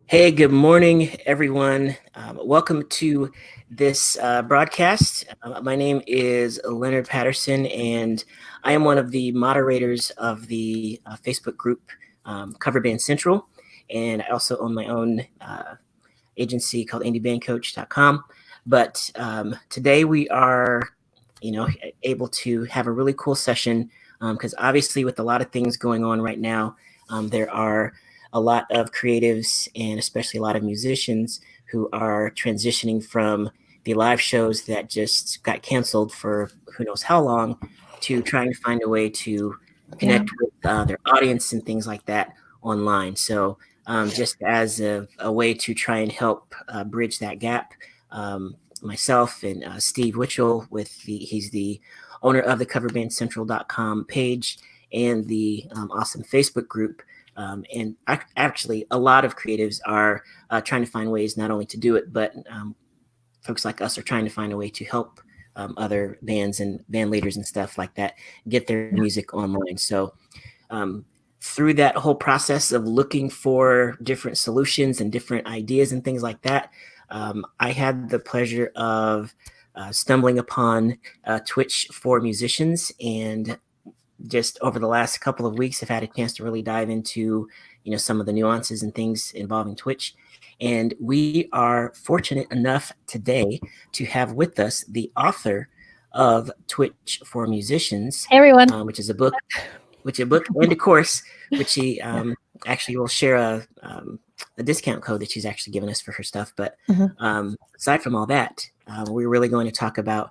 Hey, good morning, everyone. Welcome to this broadcast. My name is Leonard Patterson, and I am one of the moderators of the Facebook group Cover Band Central. And I also own my own agency called IndieBandCoach.com. But today we are, able to have a really cool session because obviously, with a lot of things going on right now, there are a lot of creatives and especially a lot of musicians who are transitioning from the live shows that just got canceled for who knows how long to trying to find a way to connect with their audience and things like that online. So just as a way to try and help bridge that gap. Myself and Steve Witchell he's the owner of the coverbandcentral.com page and the awesome Facebook group. And actually, a lot of creatives are trying to find ways not only to do it, but folks like us are trying to find a way to help other bands and band leaders and stuff like that get their music online. So through that whole process of looking for different solutions and different ideas and things like that, I had the pleasure of stumbling upon Twitch for musicians, and just over the last couple of weeks have had a chance to really dive into some of the nuances and things involving Twitch. And we are fortunate enough today to have with us the author of Twitch for Musicians, Hey everyone. which is a book and a course, which she actually will share a discount code that she's actually given us for her stuff. But aside from all that, we're really going to talk about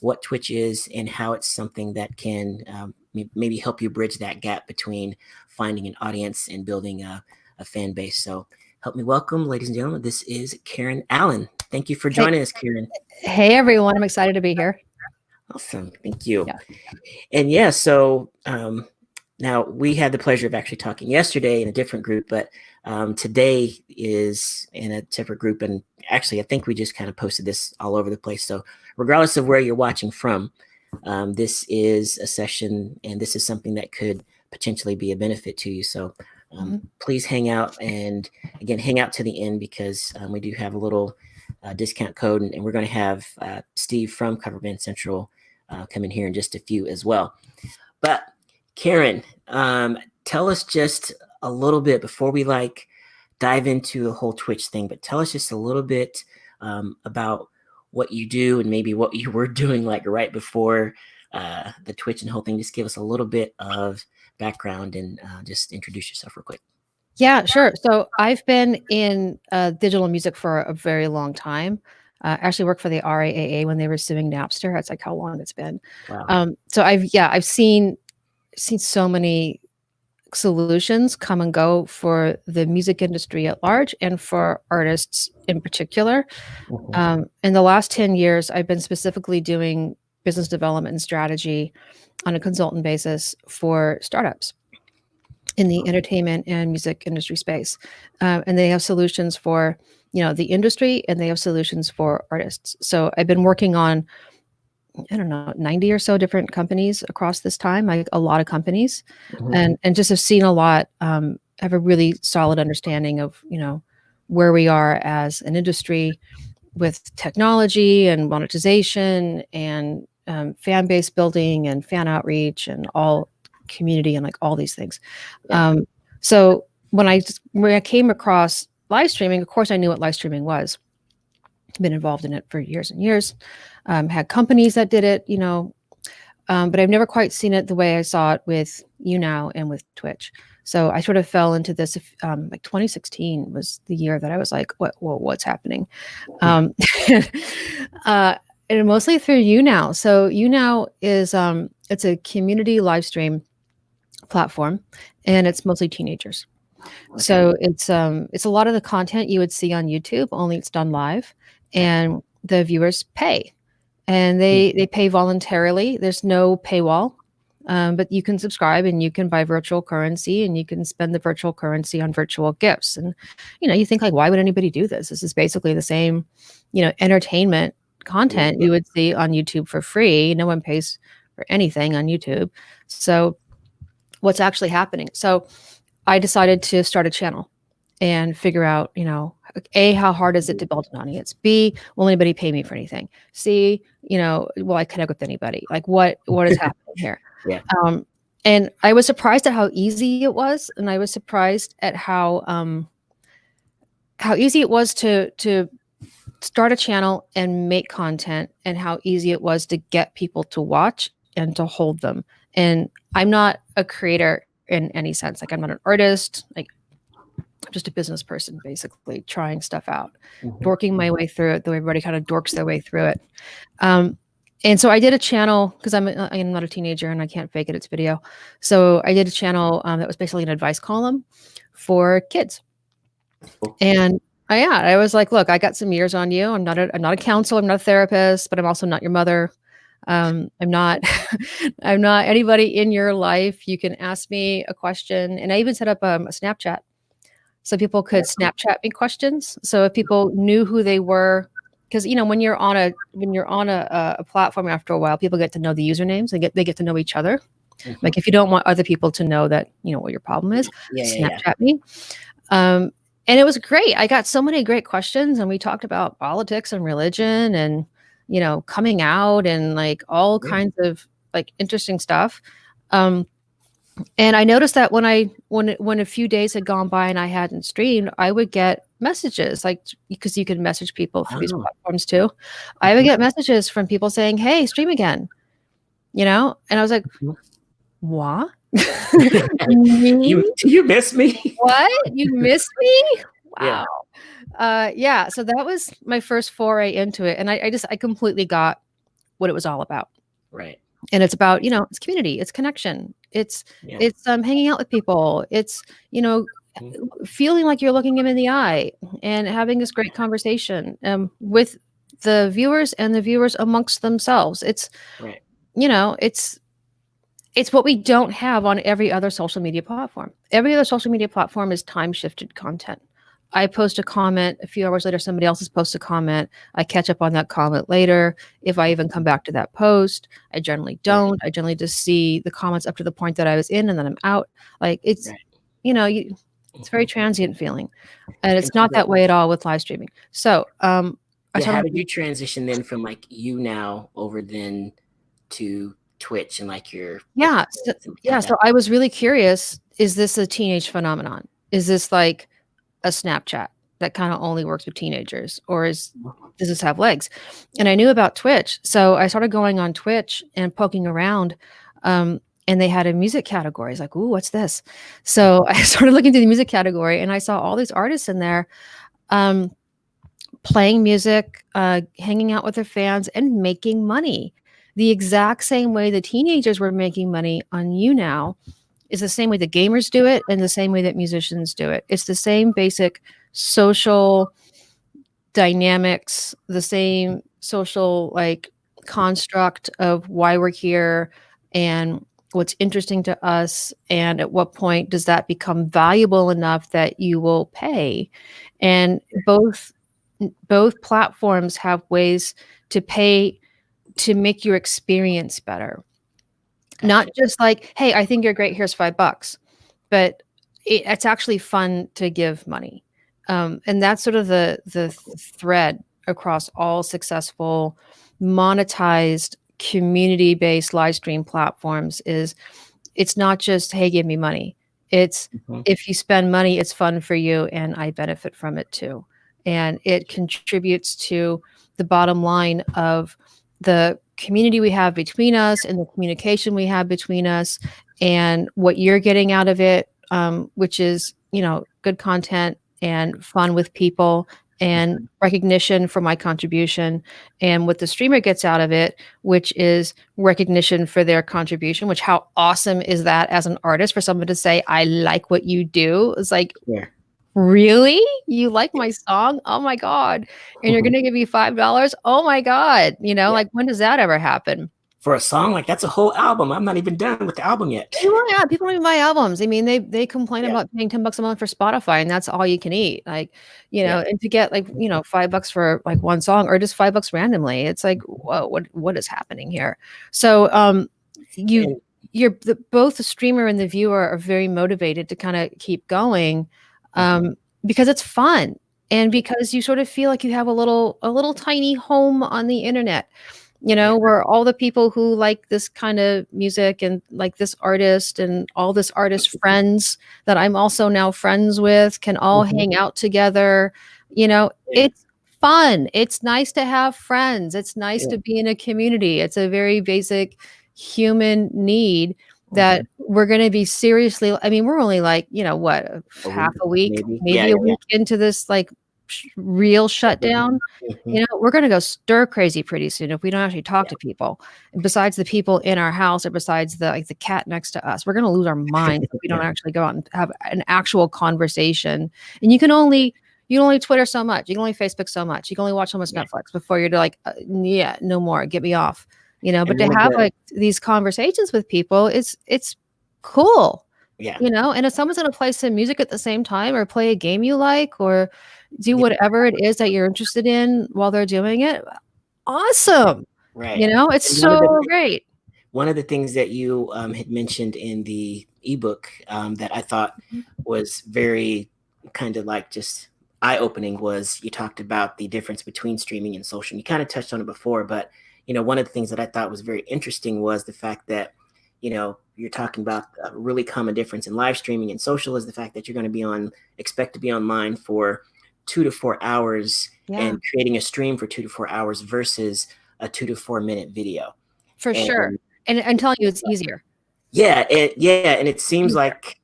what Twitch is and how it's something that can maybe help you bridge that gap between finding an audience and building a fan base. So help me welcome, ladies and gentlemen, this is Karen Allen. Thank you for joining us, Karen. Hey everyone, I'm excited to be here. Awesome, thank you. And so now we had the pleasure of actually talking yesterday in a different group, but today is in a separate group. And actually, I think we just kind of posted this all over the place. So regardless of where you're watching from, this is a session and this is something that could potentially be a benefit to you. So please hang out, and again, hang out to the end because we do have a little discount code, and we're going to have Steve from Cover Band Central come in here in just a few as well. But Karen, tell us just a little bit before we dive into the whole Twitch thing, but tell us just a little bit about what you do and maybe what you were doing right before the Twitch and whole thing. Just give us a little bit of background and just introduce yourself real quick. Yeah, sure. So I've been in digital music for a very long time. I actually worked for the RIAA when they were suing Napster. That's how long it's been. Wow. So I've seen so many solutions come and go for the music industry at large and for artists in particular. In the last 10 years, I've been specifically doing business development and strategy on a consultant basis for startups in the entertainment and music industry space. And they have solutions for, the industry, and they have solutions for artists. So I've been working on, 90 or so different companies across this time, a lot of companies, and just have seen a lot, have a really solid understanding of, where we are as an industry with technology and monetization and fan base building and fan outreach and all community and all these things. So when I came across live streaming, of course I knew what live streaming was. Been involved in it for years and years. Had companies that did it, but I've never quite seen it the way I saw it with YouNow and with Twitch. So I sort of fell into this. 2016 was the year that I was like, what's happening? And mostly through YouNow. So YouNow is it's a community live stream platform, and it's mostly teenagers. Okay. So it's a lot of the content you would see on YouTube, only it's done live, and the viewers pay, and they pay voluntarily. There's no paywall, but you can subscribe and you can buy virtual currency, and you can spend the virtual currency on virtual gifts. And you think why would anybody do this? This is basically the same, entertainment content you would see on YouTube for free. No one pays for anything on YouTube. So what's actually happening? So I decided to start a channel, and figure out, A, how hard is it to build an audience? B, will anybody pay me for anything? C, will I connect with anybody? Like what is happening here? Yeah. Um, and I was surprised at how easy it was, and I was surprised at how easy it was to start a channel and make content, and how easy it was to get people to watch and to hold them. And I'm not a creator in any sense. Like, I'm not an artist. Like, I'm just a business person, basically trying stuff out, Mhm. dorking my way through it, though everybody kind of dorks their way through it. Um, and so I did a channel because I'm not a teenager and I can't fake it. It's video. So I did a channel that was basically an advice column for kids. Cool. And I was like, look, I got some years on you. I'm not a counselor. I'm not a therapist, but I'm also not your mother. I'm not, I'm not anybody in your life. You can ask me a question. And I even set up a Snapchat so people could Snapchat me questions. So if people knew who they were, because when you're on a platform, after a while, people get to know the usernames. They get to know each other. Mhm. Like, if you don't want other people to know that what your problem is, Yeah, yeah, yeah. Snapchat me. Um, and it was great. I got so many great questions, and we talked about politics and religion, and coming out, and like all Yeah. kinds of like interesting stuff. Um, and I noticed that when a few days had gone by and I hadn't streamed, I would get messages, like, because you can message people through these Wow. platforms too. I would Mhm. get messages from people saying, "Hey, stream again," and I was like, Mhm. "What? Me? Do you miss me? What? You missed me? Yeah. Wow." Yeah. So that was my first foray into it, and I completely got what it was all about. Right. And it's about, it's community, it's connection, it's Yeah. it's hanging out with people, it's you know Mhm. feeling like you're looking them in the eye and having this great conversation with the viewers and the viewers amongst themselves. It's Right. you know it's what we don't have on every other social media platform. Every other social media platform is time shifted content. I post a comment, a few hours later somebody else has posted a comment. I catch up on that comment later. If I even come back to that post, I generally Right. don't. I generally just see the comments up to the point that I was in, and then I'm out. Like, it's Right. it's very Mhm. transient feeling. And And it's not that way at all with live streaming. So I yeah, how started. did you transition then from like you now over then to Twitch and like your Yeah. comments and how Yeah. that? So I was really curious, is this a teenage phenomenon? Is this like a Snapchat that kind of only works with teenagers, or does this have legs? And I knew about Twitch, so I started going on Twitch and poking around. And they had a music category. I was like, "Ooh, what's this?" So I started looking through the music category, and I saw all these artists in there, um, playing music, hanging out with their fans, and making money. The exact same way the teenagers were making money on You Now is the same way the gamers do it, and the same way that musicians do it. It's the same basic social dynamics, the same social like construct of why we're here and what's interesting to us, and at what point does that become valuable enough that you will pay. And both platforms have ways to pay to make your experience better. Not Gotcha. just like, "Hey, I think you're great, here's $5." But it's actually fun to give money. And that's sort of the thread across all successful monetized community-based live stream platforms is it's not just, "Hey, give me money." It's, Mhm. if you spend money, it's fun for you and I benefit from it too. And it contributes to the bottom line of the community we have between us and the communication we have between us, and what you're getting out of it, which is, good content and fun with people and Mhm. recognition for my contribution, and what the streamer gets out of it, which is recognition for their contribution. Which, how awesome is that as an artist for someone to say, "I like what you do." It's like, Yeah. really? You like my song? Oh my God. And you're gonna give me $5? Oh my God. Yeah. Like, when does that ever happen? For a song like that's a whole album. I'm not even done with the album yet. People don't even buy albums. I mean, they complain Yeah. about paying $10 a month for Spotify, and that's all you can eat. Like, Yeah. and to get like, $5 for like one song, or just $5 randomly. It's like, whoa, what is happening here? So you And both the streamer and the viewer are very motivated to kind of keep going. mhm. because it's fun and because you sort of feel like you have a little tiny home on the internet, Yeah. where all the people who like this kind of music and like this artist and all this artist friends that I'm also now friends with can all Mhm. hang out together. Yeah. It's fun. It's nice to have friends. It's nice Yeah. to be in a community. It's a very basic human need that Mhm. we're going to be seriously. I mean, we're only like, what, A half week, a week, maybe. Yeah, maybe a yeah, yeah. week into this like real Mhm. shutdown. Mhm. We're going to go stir crazy pretty soon if we don't actually talk Yeah. to people. And besides the people in our house or besides the cat next to us, we're going to lose our minds if we don't Yeah. actually go out and have an actual conversation. And you can only Twitter so much. You can only Facebook so much. You can only watch so much Yeah. Netflix before you're like, yeah, no more. Get me off. But And to one of have the like these conversations with people, it's cool. yeah. And if someone's going to play some music at the same time or play a game you like or do Yeah. whatever it is that you're interested in while they're doing it, awesome. Right. It's And one of the so great. one of the things that you had mentioned in the ebook that I thought Mhm. was very kind of like just eye opening was you talked about the difference between streaming and social. You kind of touched on it before, but one of the things that I thought was very interesting was the fact that you're talking about a really common difference in live streaming and social is the fact that you're going to expect to be online for 2 to 4 hours Yeah, and creating a stream for 2 to 4 hours versus a 2 to 4 minute video. for sure. And And I'm telling you, it's easier. and it seems Easier. like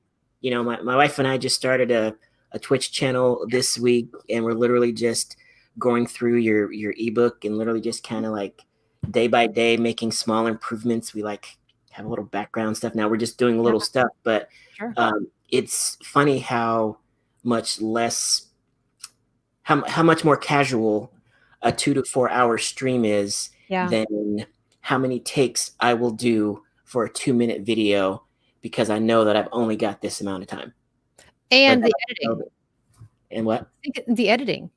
my wife and I just started a Twitch channel this week, and we're literally just going through your ebook and literally just kind of like day by day making small improvements. We like have a little background stuff now. We're just doing a Yeah, little stuff, but sure. it's funny how much less how much more casual a 2 to 4 hour stream is Yeah. than how many takes I will do for a 2 minute video because I know that I've only got this amount of time. Or And that the I know editing. and what? Think the editing.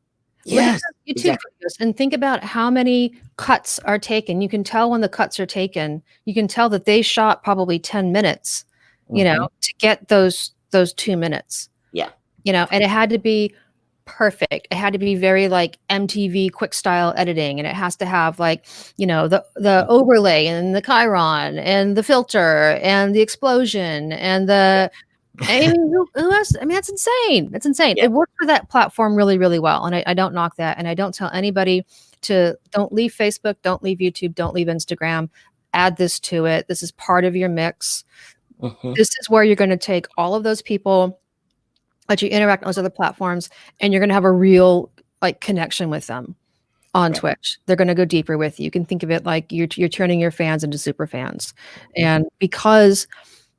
Look at Yes, those YouTube exactly. videos and think about how many cuts are taken. You can tell when the cuts are taken. You can tell that they shot probably 10 minutes, Hmm. to get those 2 minutes. Yeah. And it had to be perfect. It had to be very like MTV quick style editing, and it has to have like, the overlay and the chyron and the filter and the explosion and the I mean, who else? I mean, that's insane. That's insane. Yeah. It worked for that platform really, really well, and I don't knock that, and I don't tell anybody to don't leave Facebook, don't leave YouTube, don't leave Instagram. Add this to it. This is part of your mix. Hmm. This is where you're going to take all of those people that you interact on those other platforms, and you're going to have a real like connection with them on Right. Twitch. They're going to go deeper with you. You can think of it like you're turning your fans into super fans, Mhm. and because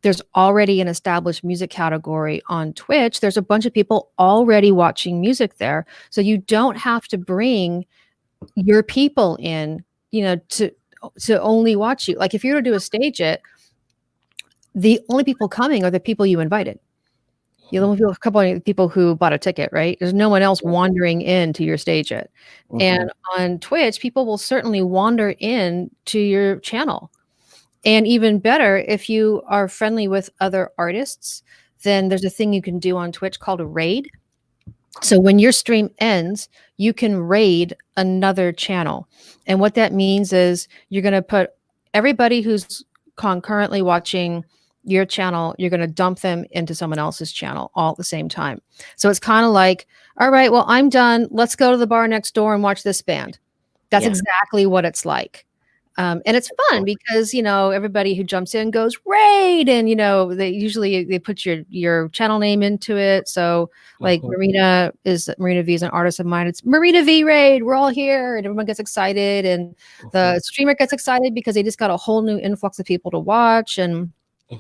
there's already an established music category on Twitch. There's a bunch of people already watching music there. So you don't have to bring your people in, to only watch you. Like if you were to do a stage it, the only people coming are the people you invited. You only feel a couple of people who bought a ticket, right? There's no one else wandering into your stage it. Hmm. And on Twitch, people will certainly wander in to your channel. And even better, if you are friendly with other artists, then there's a thing you can do on Twitch called a raid. So when your stream ends, you can raid another channel. And what that means is you're going to put everybody who's concurrently watching your channel, you're going to dump them into someone else's channel all at the same time. So it's kind of like, all right, well, I'm done. Let's go to the bar next door and watch this band. That's Yeah. exactly what it's like. And it's fun Cool. because everybody who jumps in goes raid, and they put your channel name into it. So like Hmm. Marina V is an artist of mine. It's Marina V raid. We're all here, and everyone gets excited, and Hmm. the streamer gets excited because they just got a whole new influx of people to watch. And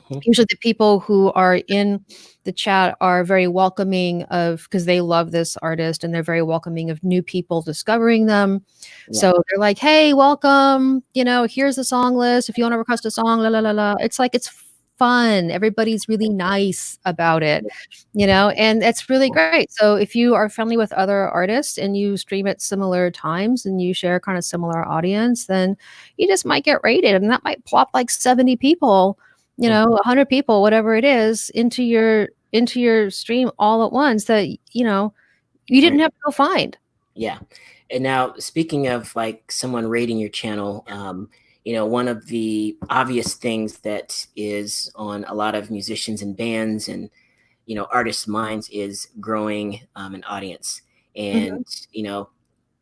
Hmm. usually the people who are in the chat are very welcoming of because they love this artist and they're very welcoming of new people discovering them. Yeah. So they're like, hey, welcome, here's the song list if you want to request a song, la la la la. It's like it's fun. Everybody's really nice about it, and it's really great. So if you are friendly with other artists and you stream at similar times and you share kind of similar audience, then you just might get rated, and that might plop like 70 people, Mhm. 100 people, whatever it is, into your into your stream all at once that, you didn't Right. have to go find. Yeah. And now, speaking of like someone rating your channel, one of the obvious things that is on a lot of musicians and bands and artists' minds is growing an audience. Mhm. And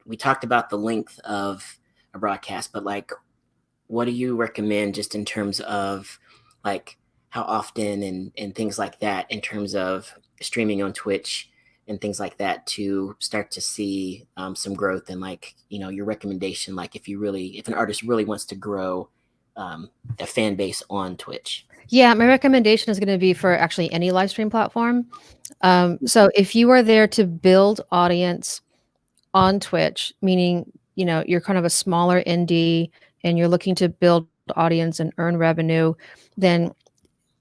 we talked about the length of a broadcast, but like, what do you recommend just in terms of like how often and things like that in terms of streaming on Twitch and things like that to start to see some growth and like your recommendation, like if an artist really wants to grow a fan base on Twitch. Yeah, my recommendation is going to be for actually any live stream platform. So if you are there to build audience on Twitch, meaning, you're kind of a smaller indie and you're looking to build audience and earn revenue, then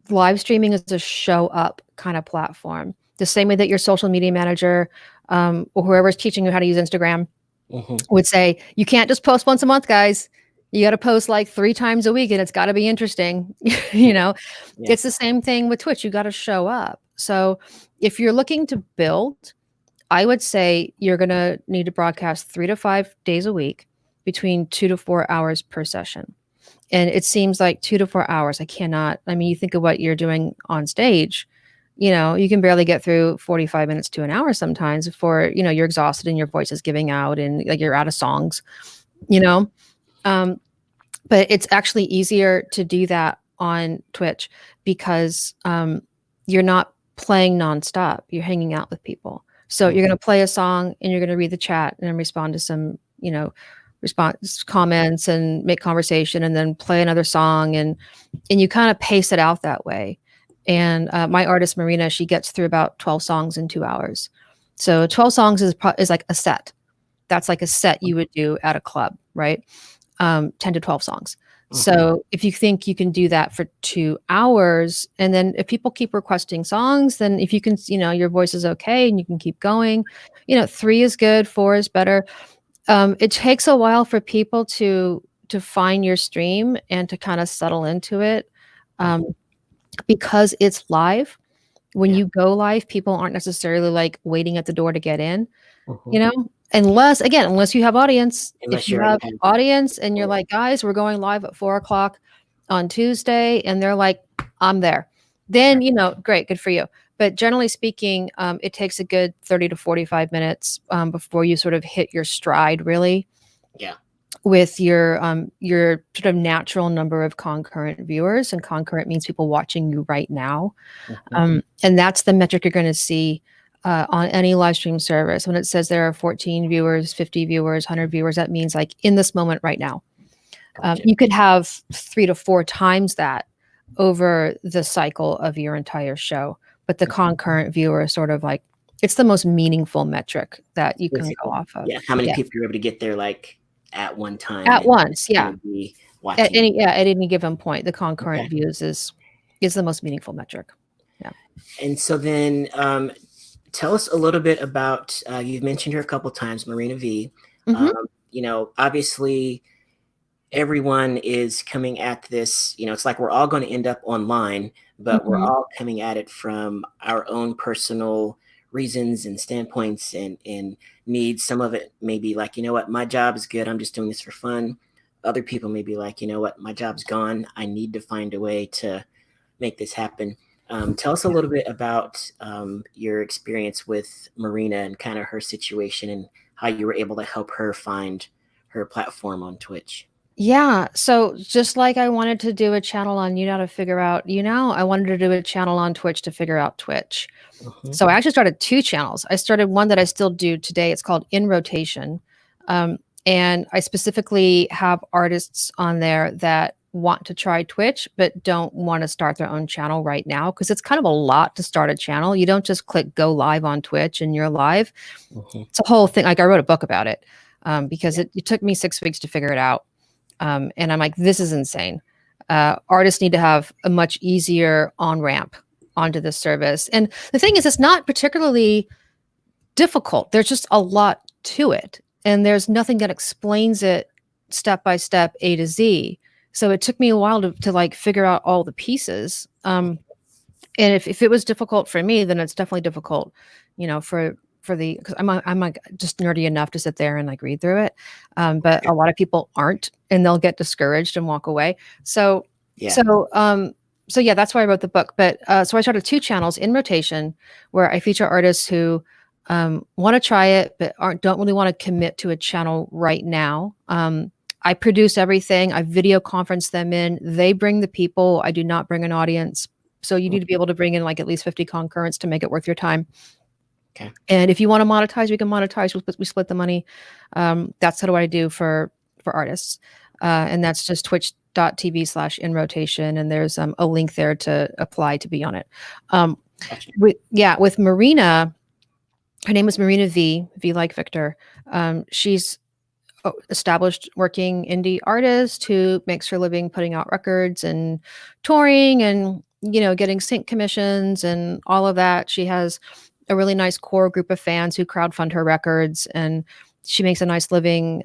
live streaming is a show up kind of platform. The same way that your social media manager, or whoever's teaching you how to use Instagram Mm-hmm. would say, you can't just post once a month, guys. You got to post like 3 times a week and it's got to be interesting. you know, Yeah. it's the same thing with Twitch. You got to show up. So if you're looking to build, I would say you're going to need to broadcast 3 to 5 days a week between 2 to 4 hours per session. And it seems like 2 to 4 hours. I mean, you think of what you're doing on stage, you can barely get through 45 minutes to an hour sometimes before, you're exhausted and your voice is giving out and like you're out of songs, you know? Um, but it's actually easier to do that on Twitch because you're not playing nonstop. You're hanging out with people. So you're Mm-hmm. going to play a song and you're going to read the chat and then respond to some, response comments and make conversation and then play another song and you kind of pace it out that way. And my artist Marina, she gets through about 12 songs in 2 hours. So 12 songs is like a set. That's like a set you would do at a club, right? 10 to 12 songs. Mm-hmm. So if you think you can do that for 2 hours, and then if people keep requesting songs, then if you can, your voice is okay and you can keep going, 3 is good, 4 is better. It takes a while for people to find your stream and to kind of settle into it, um, because it's live. When Yeah. you go live, people aren't necessarily like waiting at the door to get in. Mm-hmm. You know, unless you have audience. If Unless you you already have have. audience and you're like, guys, we're going live at 4 o'clock on Tuesday, and they're like, I'm there, then, great, good for you. But generally speaking, it takes a good 30 to 45 minutes before you sort of hit your stride, really, Yeah. with your sort of natural number of concurrent viewers. And concurrent means people watching you right now. Mm-hmm. And that's the metric you're going to see on any live stream service. When it says there are 14 viewers, 50 viewers, 100 viewers, that means like in this moment right now. Gotcha. You could have 3 to 4 times that over the cycle of your entire show. But the concurrent viewer is sort of like, it's the most meaningful metric that you can go Basically, off of. yeah. How many Yeah. people you're able to get there like at one time At and once. going Yeah. to be watching. At any given point, the concurrent Okay. views is the most meaningful metric. Yeah. And so then tell us a little bit about, you've mentioned her a couple times, Marina V. Hmm. Obviously everyone is coming at this, it's like we're all going to end up online, but we're Hmm. all coming at it from our own personal reasons and standpoints and needs. Some of it may be like, what, my job is good, I'm just doing this for fun. Other people may be like, what, my job's gone, I need to find a way to make this happen. Tell us a little bit about your experience with Marina and kind of her situation and how you were able to help her find her platform on Twitch. Yeah. So just like I wanted to do a channel on how to figure out, I wanted to do a channel on Twitch to figure out Twitch. Mhm. So I actually started 2 channels. I started one that I still do today. It's called In Rotation. Um, and I specifically have artists on there that want to try Twitch, but don't want to start their own channel right now because it's kind of a lot to start a channel. You don't just click go live on Twitch and you're live. Mhm. It's a whole thing. Like I wrote a book about it because Yeah. it took me 6 weeks to figure it out. And I'm like, this is insane. Artists need to have a much easier on ramp onto this service. And the thing is, it's not particularly difficult. There's just a lot to it. And there's nothing that explains it step by step, A to Z. So it took me a while to like figure out all the pieces. And if it was difficult for me, then it's definitely difficult, for the because I'm like just nerdy enough to sit there and like read through it, but a lot of people aren't, and they'll get discouraged and walk away. So Yeah. so so yeah, that's why I wrote the book. But so I started 2 channels in rotation where I feature artists who want to try it but don't really want to commit to a channel right now. I produce everything. I video conference them in. They bring the people. I do not bring an audience. So you need to be able to bring in like at least 50 concurrents to make it worth your time. Okay. And if you want to monetize, we can monetize. We split the money. That's what I do for artists. And that's just twitch.tv/in rotation. And there's a link there to apply to be on it. Gotcha. With Marina, her name is Marina V like Victor. She's established working indie artist who makes her living putting out records and touring and getting sync commissions and all of that. She has a really nice core group of fans who crowdfund her records, and she makes a nice living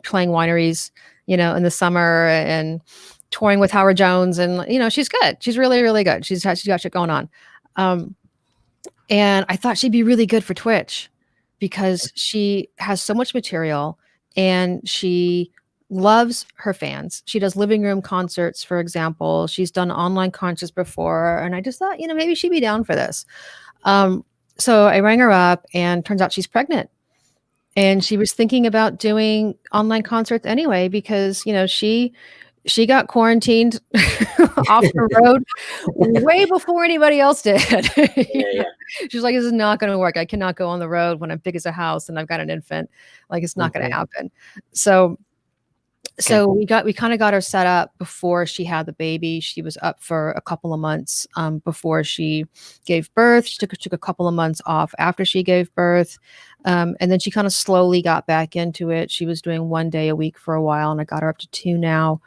playing wineries in the summer and touring with Howard Jones. And she's good. She's really, really good. She's got shit going on. And I thought she'd be really good for Twitch because she has so much material and she loves her fans. She does living room concerts, for example. She's done online concerts before. And I just thought, maybe she'd be down for this. So I rang her up, and turns out she's pregnant. And she was thinking about doing online concerts anyway because, she got quarantined off the road way before anybody else did. You Yeah. know? She's like, this is not going to work. I cannot go on the road when I'm big as a house and I've got an infant. Like, it's not going to happen. So Okay. we kind of got her set up before she had the baby. She was up for a couple of months before she gave birth. She took a couple of months off after she gave birth. And then she kind of slowly got back into it. She was doing 1 day a week for a while, and I got her up to 2 now.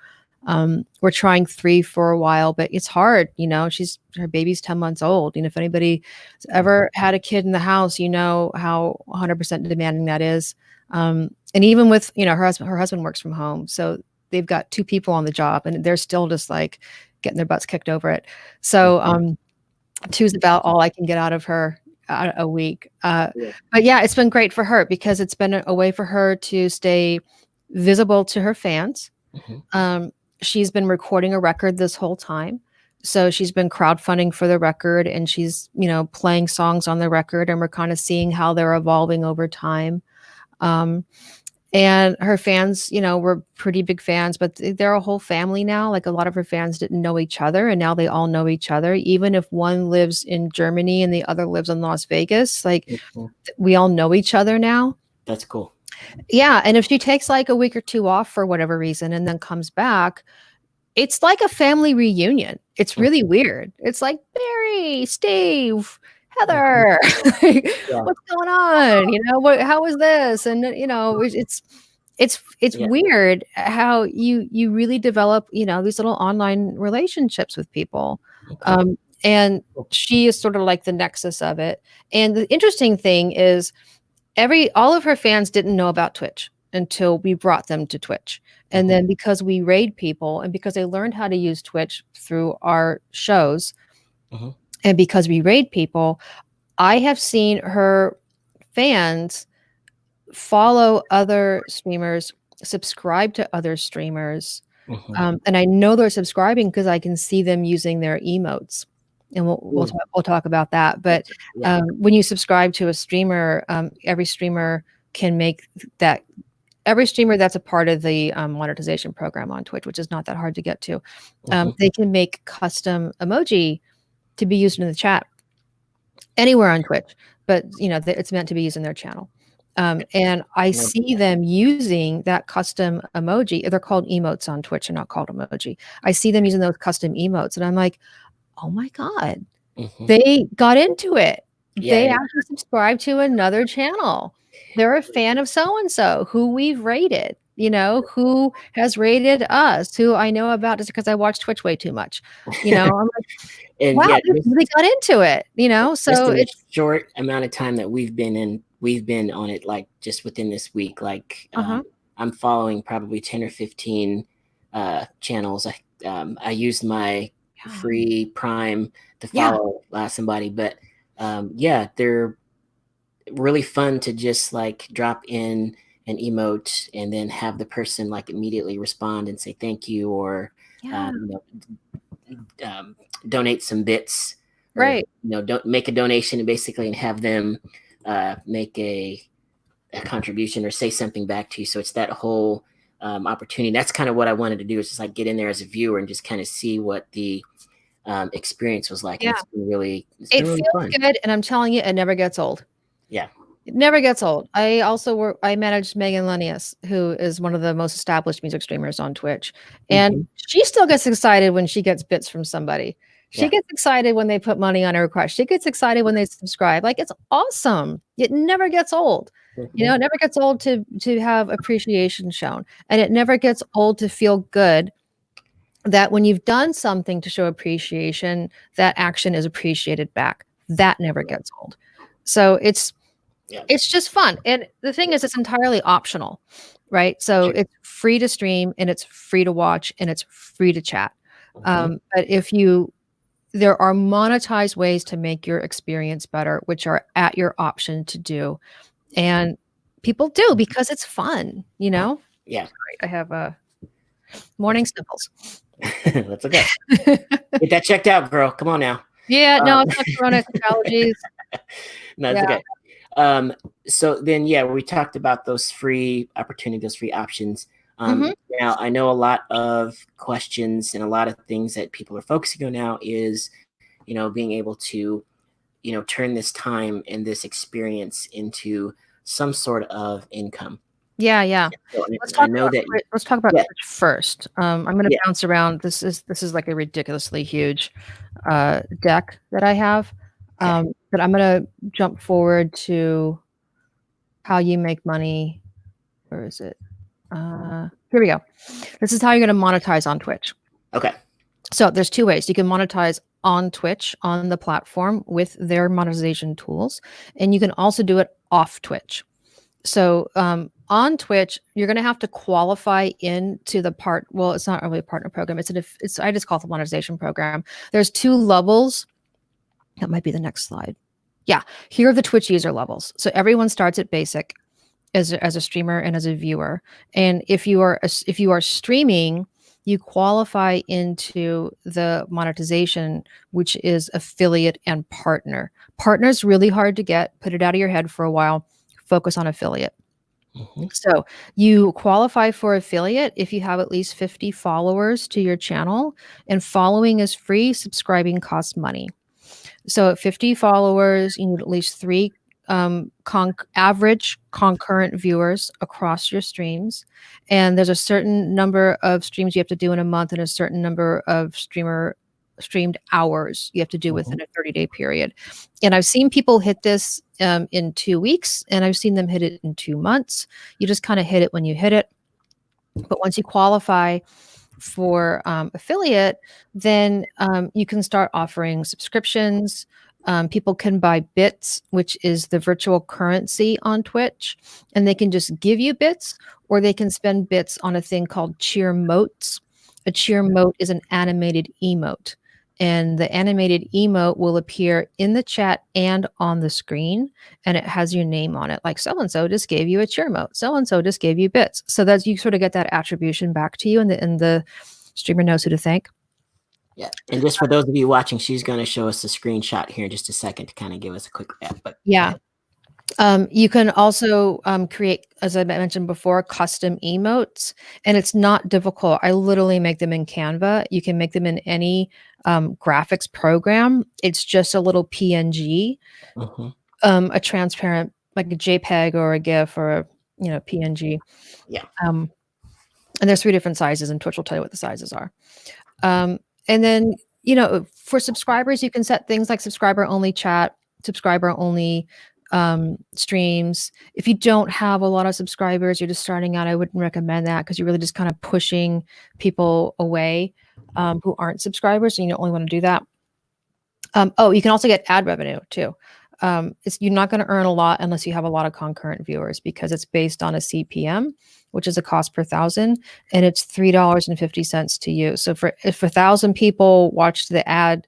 We're trying 3 for a while, but it's hard. Her baby's 10 months old. If anybody's ever had a kid in the house, how 100% demanding that is. And even with, her husband works from home. So they've got 2 people on the job, and they're still just like getting their butts kicked over it. So 2 is about all I can get out of her a week. Yeah. But yeah, it's been great for her because it's been a way for her to stay visible to her fans. She's been recording a record this whole time. So she's been crowdfunding for the record, and she's, playing songs on the record, and we're kind of seeing how they're evolving over time. And her fans, were pretty big fans, but they're a whole family now. Like, a lot of her fans didn't know each other, and now they all know each other. Even if one lives in Germany and the other lives in Las Vegas, like we all know each other now. That's cool. Yeah. And if she takes like a week or 2 off for whatever reason and then comes back, it's like a family reunion. It's really weird. It's like, Barry, Steve, Heather, what's going on? How is this? And it's weird how you really develop, these little online relationships with people. And she is sort of like the nexus of it. And the interesting thing is all of her fans didn't know about Twitch until we brought them to Twitch. And then because we raid people and because they learned how to use Twitch through our shows, and because we raid people, I have seen her fans follow other streamers, subscribe to other streamers. And I know they're subscribing because I can see them using their emotes. And we'll talk about that. But when you subscribe to a streamer, every streamer can make that. Every streamer that's a part of the monetization program on Twitch, which is not that hard to get to, they can make custom emoji to be used in the chat anywhere on Twitch. But it's meant to be used in their channel. And I see them using that custom emoji. They're called emotes on Twitch. They're not called emoji. I see them using those custom emotes, and I'm like, oh my God, they got into it. They actually subscribe to another channel. They're a fan of so-and-so who we've rated, who has rated us, who I know about just because I watch Twitch way too much. I'm like, And wow, they really got into it, so it's a short amount of time that we've been on it, like just within this week. Like I'm following probably 10 or 15 channels. I used my free Prime to Yeah. follow somebody. But yeah, they're really fun to just like drop in an emote and then have the person like immediately respond and say thank you, or Yeah. you know, um, donate some bits, or Right. don't make a donation and basically and have them make a contribution or say something back to you. So it's that whole opportunity. That's kind of what I wanted to do, is just like get in there as a viewer and just kind of see what the experience was like, and Yeah. it's been It really feels fun. good, and I'm telling you, it never gets old. Yeah. It never gets old. I managed Megan Lenius, who is one of the most established music streamers on Twitch, and Hmm. she still gets excited when she gets bits from somebody. She Yeah. gets excited when they put money on her request. She gets excited when they subscribe. Like, it's awesome. It never gets old. You Hmm. know, it never gets old to have appreciation shown, and it never gets old to feel good that when you've done something to show appreciation, that action is appreciated back. That never gets old. So Yeah. it's just fun. And the thing is, it's entirely optional, right? So Sure. it's free to stream and it's free to watch and it's free to chat. Hmm. But there are monetized ways to make your experience better, which are at your option to do. And people do because it's fun, you know? Yeah. Sorry, I have That's morning sniffles. that's okay. Get that checked out, girl. Come on now. Yeah, no, Um, it's not corona, it's allergies. no, it's Yeah. okay. Um, so then, yeah, we talked about those free opportunities, those free options. Mhm. Now, I know a lot of questions and a lot of things that people are focusing on now is, being able to, turn this time and this experience into some sort of income. Yeah, yeah. So Let's I talk know about that, let's talk about yeah, Twitch first. I'm gonna yeah, bounce around. This is like a ridiculously huge deck that I have. okay, But I'm gonna jump forward to how you make money. Where is it? Here we go. This is how you're gonna monetize on Twitch. okay, So there's two ways. You can monetize on Twitch on the platform with their monetization tools, and you can also do it off Twitch. So on Twitch, you're going to have to qualify into the part. Well, it's not really a partner program. It's I just call it the monetization program. There's two levels. That might be the next slide. Yeah, here are the Twitch user levels. So everyone starts at basic as a streamer and as a viewer. And if you are streaming, you qualify into the monetization, which is affiliate and partner. Partner's really hard to get. Put it out of your head for a while. Focus on affiliate. hmm, So you qualify for affiliate if you have at least 50 followers to your channel, and following is free, subscribing costs money. So at 50 followers, you need at least three average concurrent viewers across your streams. And there's a certain number of streams you have to do in a month and a certain number of streamed hours you have to do hmm, within a 30-day period. And I've seen people hit this in 2 weeks, and I've seen them hit it in 2 months. You just kind of hit it when you hit it. But once you qualify for affiliate, then you can start offering subscriptions. People can buy bits, which is the virtual currency on Twitch, and they can just give you bits, or they can spend bits on a thing called cheer motes. A cheer mote is an animated emote, and the animated emote will appear in the chat and on the screen, and it has your name on it, like so and so just gave you a cheer mote, so and so just gave you bits, so that you sort of get that attribution back to you, and the streamer knows who to thank. yeah. And just for those of you watching, she's going to show us a screenshot here in just a second to kind of give us a quick wrap. But go Yeah. ahead. You can also create, as I mentioned before, custom emotes, and it's not difficult. I literally make them in Canva. You can make them in any graphics program. It's just a little PNG, Hmm. a transparent, like a JPEG or a GIF or a PNG. Yeah. Um, and there's three different sizes, and Twitch will tell you what the sizes are. And then, for subscribers, you can set things like subscriber only chat, subscriber only streams. If you don't have a lot of subscribers, you're just starting out, I wouldn't recommend that, because you're really just kind of pushing people away who aren't subscribers, and you don't only want to do that. Oh, you can also get ad revenue too. You're not going to earn a lot unless you have a lot of concurrent viewers because it's based on a CPM, which is a cost per thousand, and it's $3.50 to you. So if 1,000 people watched the ad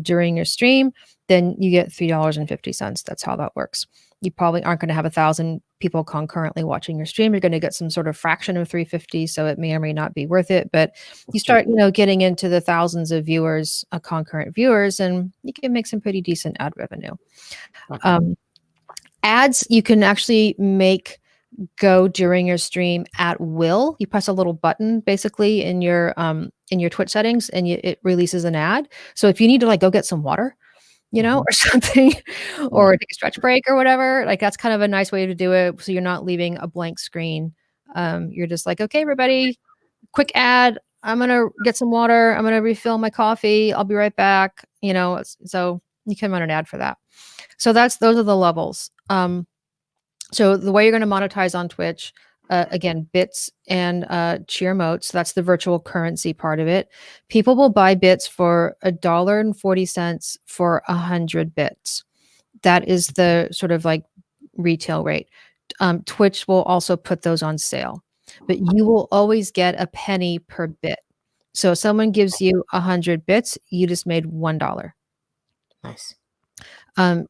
during your stream, then you get $3.50. That's how that works. You probably aren't going to have 1,000 people concurrently watching your stream. You're going to get some sort of fraction of 350, so it may or may not be worth it. But you start, getting into the thousands of viewers, concurrent viewers, and you can make some pretty decent ad revenue. Okay. Ads you can actually make go during your stream at will. You press a little button basically in your Twitch settings, and it releases an ad. So if you need to like go get some water, or something, or take a stretch break or whatever, like that's kind of a nice way to do it. So you're not leaving a blank screen. You're just like, okay, everybody, quick ad. I'm gonna get some water. I'm gonna refill my coffee. I'll be right back. So you can run an ad for that. So those are the levels. So the way you're going to monetize on Twitch, again, bits and cheer motes. That's the virtual currency part of it. People will buy bits for $1.40 for 100 bits. That is the sort of like retail rate. Twitch will also put those on sale, but you will always get a penny per bit. So if someone gives you 100 bits, you just made $1. Nice.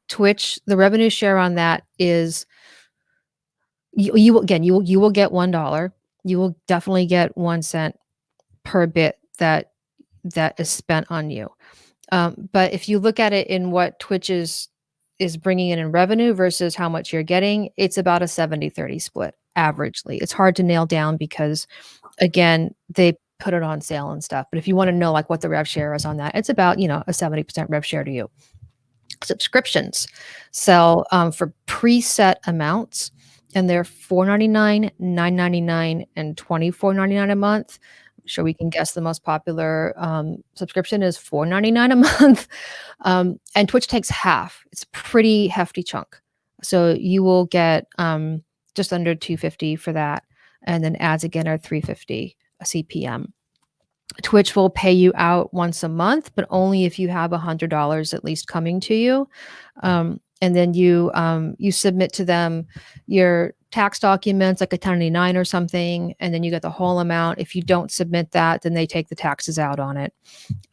Twitch, the revenue share on that is you will get $1. You will definitely get 1 cent per bit that is spent on you. But if you look at it in what Twitch is bringing in revenue versus how much you're getting, it's about a 70-30 split averagely. It's hard to nail down because, again, they put it on sale and stuff. But if you want to know like what the rev share is on that, it's about, a 70% rev share to you. Subscriptions sell for preset amounts, and they're $4.99, $9.99, and $24.99 a month. I'm sure we can guess the most popular subscription is $4.99 a month. And Twitch takes half. It's a pretty hefty chunk. So you will get just under $2.50 for that. And then ads again are $3.50 a CPM. Twitch will pay you out once a month, but only if you have $100 at least coming to you. And then you submit to them your tax documents, like a 1099 or something, and then you get the whole amount. If you don't submit that, then they take the taxes out on it.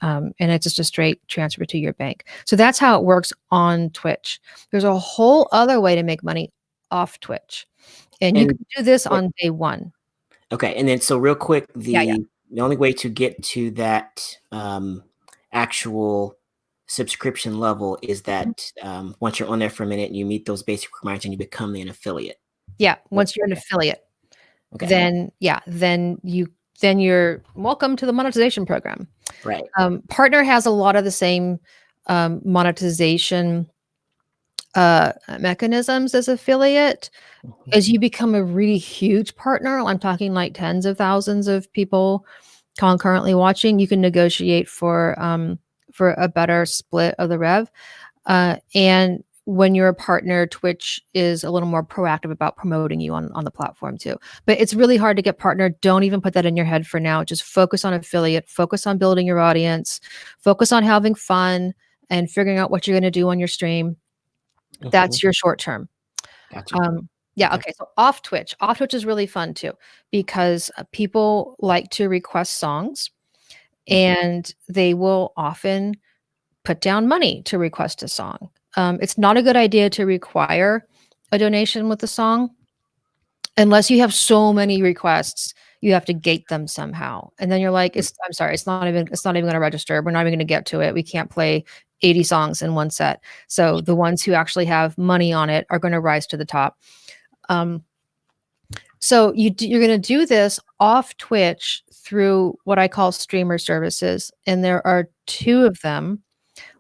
And it's just a straight transfer to your bank. So that's how it works on Twitch. There's a whole other way to make money off Twitch. And you can do this on day one. Okay. And then so real quick, Yeah. the only way to get to that actual subscription level is that once you're on there for a minute and you meet those basic requirements and you become an affiliate. Yeah. Once you're an affiliate, then you're welcome to the monetization program. Right. Partner has a lot of the same monetization mechanisms as affiliate. As you become a really huge partner, I'm talking like tens of thousands of people concurrently watching, you can negotiate for a better split of the rev. And when you're a partner, Twitch is a little more proactive about promoting you on the platform too. But it's really hard to get partner. Don't even put that in your head for now. Just focus on affiliate, focus on building your audience, focus on having fun and figuring out what you're going to do on your stream. That's your short term. Gotcha. Yeah. Okay. So off Twitch is really fun too, because people like to request songs and they will often put down money to request a song. It's not a good idea to require a donation with the song unless you have so many requests. You have to gate them somehow. And then you're like, I'm sorry, it's not even going to register. We're not even going to get to it. We can't play 80 songs in one set. So the ones who actually have money on it are going to rise to the top. So you're going to do this off Twitch through what I call streamer services. And there are two of them.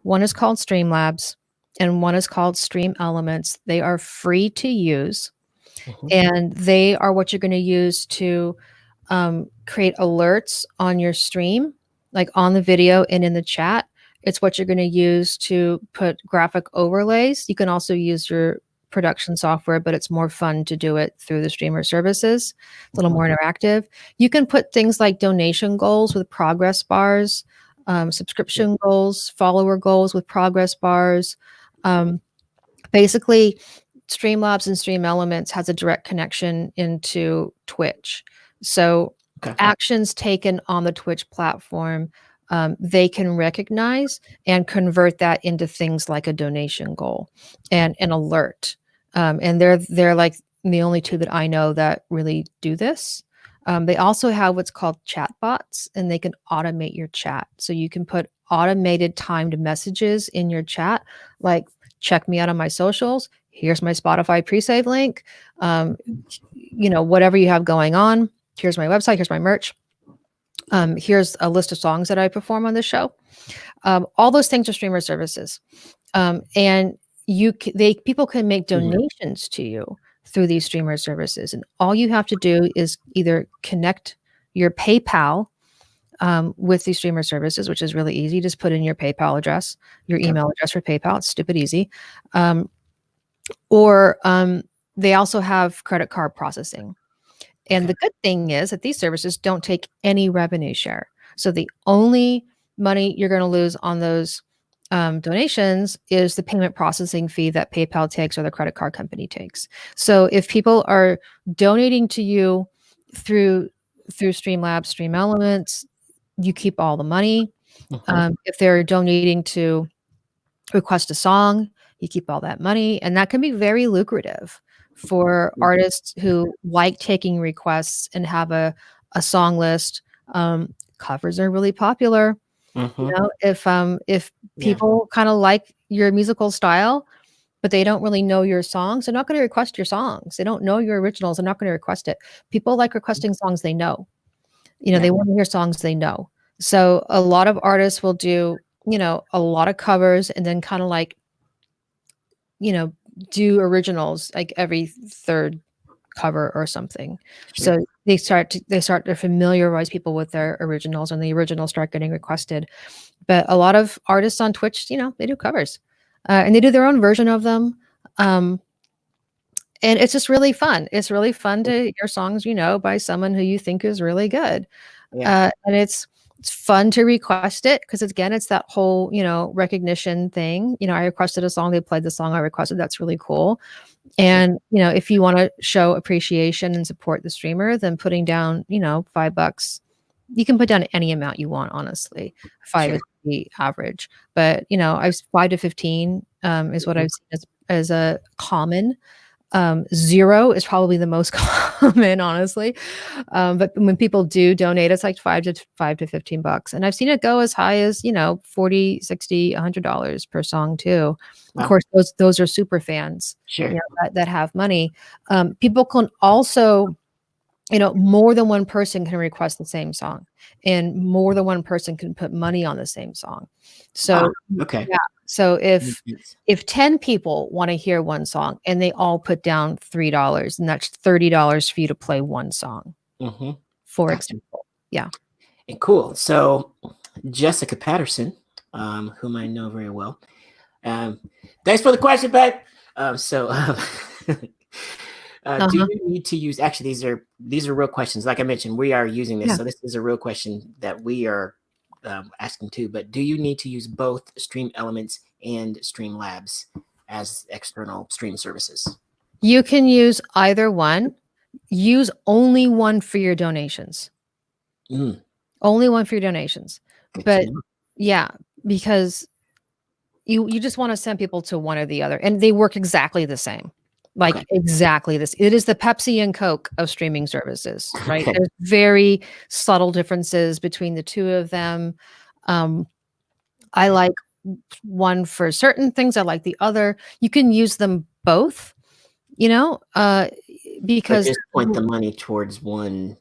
One is called Streamlabs and one is called Stream Elements. They are free to use. And they are what you're going to use to create alerts on your stream, like on the video and in the chat. It's what you're going to use to put graphic overlays. You can also use your production software, but it's more fun to do it through the streamer services. It's a little more interactive. You can put things like donation goals with progress bars, subscription goals, follower goals with progress bars. Basically, Streamlabs and Stream Elements has a direct connection into Twitch. So Okay. actions taken on the Twitch platform, they can recognize and convert that into things like a donation goal and an alert. And they're like the only two that I know that really do this. They also have what's called chat bots, and they can automate your chat. So you can put automated timed messages in your chat, like check me out on my socials. Here's my Spotify pre-save link. Whatever you have going on. Here's my website. Here's my merch. Here's a list of songs that I perform on this show. All those things are streamer services, and people can make donations to you through these streamer services, and all you have to do is either connect your PayPal with these streamer services, which is really easy. Just put in your PayPal address, your email address for PayPal. It's stupid easy. Or they also have credit card processing. And the good thing is that these services don't take any revenue share. So the only money you're going to lose on those donations is the payment processing fee that PayPal takes or the credit card company takes. So if people are donating to you through Streamlabs, Stream Elements, you keep all the money. If they're donating to request a song, you keep all that money, and that can be very lucrative for artists who like taking requests and have a song list. Covers are really popular. If people kind of like your musical style, but they don't really know your songs, they're not going to request your songs. They don't know your originals. They're not going to request it. People like requesting songs they know. They want to hear songs they know. So a lot of artists will do, a lot of covers and then kind of like, do originals like every third cover or something. Sure. So they start to familiarize people with their originals, and the originals start getting requested. But a lot of artists on Twitch, they do covers, and they do their own version of them. And it's just really fun. It's really fun to hear songs, by someone who you think is really good. And it's fun to request it because again, it's that whole, recognition thing. I requested a song, they played the song I requested. That's really cool. And, if you want to show appreciation and support the streamer, then putting down, $5, you can put down any amount you want, honestly. 5 is the average, but, I was 5 to 15 is what I've seen as a common. 0 is probably the most common, honestly. But when people do donate, it's like $5 to $15. And I've seen it go as high as, $40, $60, $100 per song too. Wow. Of course, those are super fans that have money. People can also, more than one person can request the same song, and more than one person can put money on the same song. So, So if 10 people want to hear one song and they all put down $3, and that's $30 for you to play one song, for example. Yeah. And cool. So Jessica Patterson, whom I know very well. Thanks for the question, babe. Do you need to use? Actually, these are real questions. Like I mentioned, we are using this, so this is a real question that we are asking too. But do you need to use both Stream Elements and Streamlabs as external stream services? You can use either one. Use only one for your donations. Only one for your donations. But yeah, because you just want to send people to one or the other, and they work exactly the same. Like exactly this. It is the Pepsi and Coke of streaming services, right? There's very subtle differences between the two of them. I like one for certain things. I like the other. You can use them both, because just point the money towards one.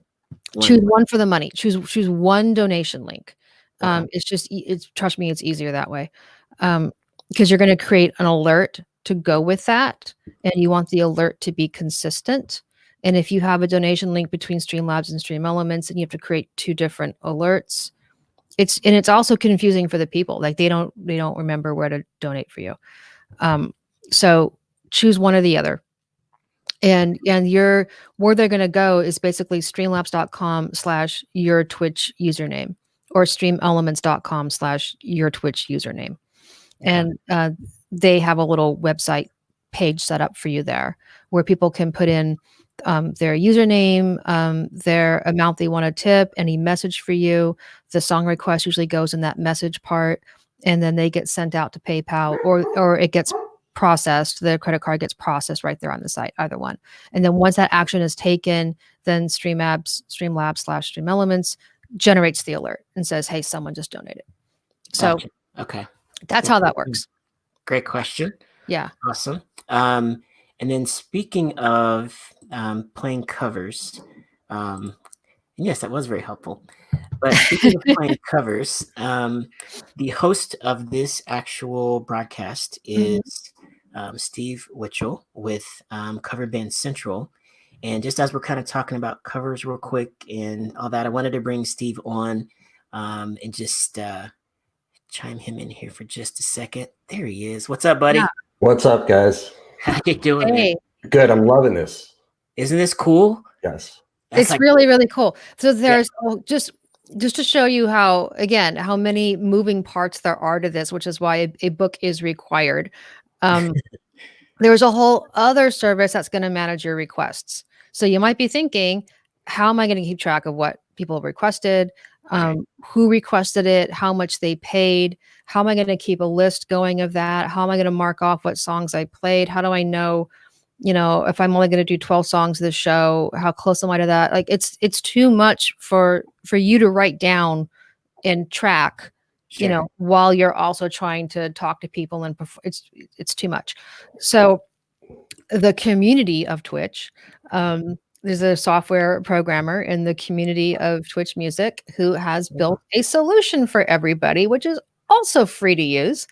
Choose one for the money. Choose one donation link. Trust me, it's easier that way. Because you're going to create an alert to go with that, and you want the alert to be consistent. And if you have a donation link between Streamlabs and Stream Elements, and you have to create 2 different alerts, it's also confusing for the people. Like they don't remember where to donate for you. So choose one or the other. And where they're going to go is basically streamlabs.com/your Twitch username, or streamelements.com/your Twitch username. And they have a little website page set up for you there where people can put in their username, their amount they want to tip, any message for you. The song request usually goes in that message part, and then they get sent out to PayPal, or it gets processed. The credit card gets processed right there on the site, either one. And then once that action is taken, then Streamlabs/Stream Elements generates the alert and says, "Hey, someone just donated." So Gotcha. Okay. that's how that works. Great question. Yeah. Awesome. And then speaking of playing covers, yes, that was very helpful. But speaking of playing covers, the host of this actual broadcast is Steve Witchell with Cover Band Central. And just as we're kind of talking about covers real quick and all that, I wanted to bring Steve on and just chime him in here for just a second. There he is. What's up, buddy? Yeah. What's up, guys? How you doing, Hey, man? Good. I'm loving this. Isn't this cool? Yes. That's it's like, really, really cool. So there's just to show you how, again, how many moving parts there are to this, which is why a book is required. There's a whole other service that's going to manage your requests. So you might be thinking, how am I going to keep track of what people requested, who requested it, how much they paid? How am I going to keep a list going of that? How am I going to mark off what songs I played? How do I know, if I'm only going to do 12 songs this show, how close am I to that? Like it's too much for you to write down and track, sure. while you're also trying to talk to people and it's too much. So the community of Twitch, there's a software programmer in the community of Twitch Music who has built a solution for everybody, which is also free to use.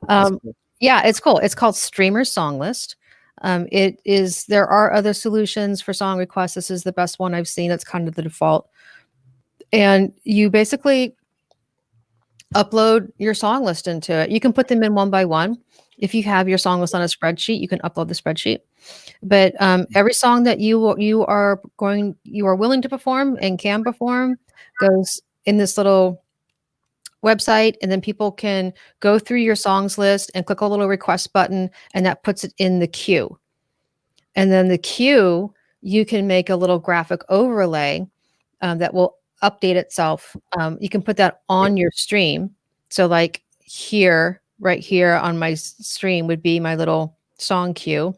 Yeah, it's cool. It's called Streamer Song List. There are other solutions for song requests. This is the best one I've seen. It's kind of the default. And you basically upload your song list into it. You can put them in one by one. If you have your song list on a spreadsheet, you can upload the spreadsheet. But every song that you are willing to perform and can perform goes in this little website, and then people can go through your songs list and click a little request button, and that puts it in the queue. And then the queue, you can make a little graphic overlay that will update itself. You can put that on your stream. So like here, right here on my stream would be my little song queue.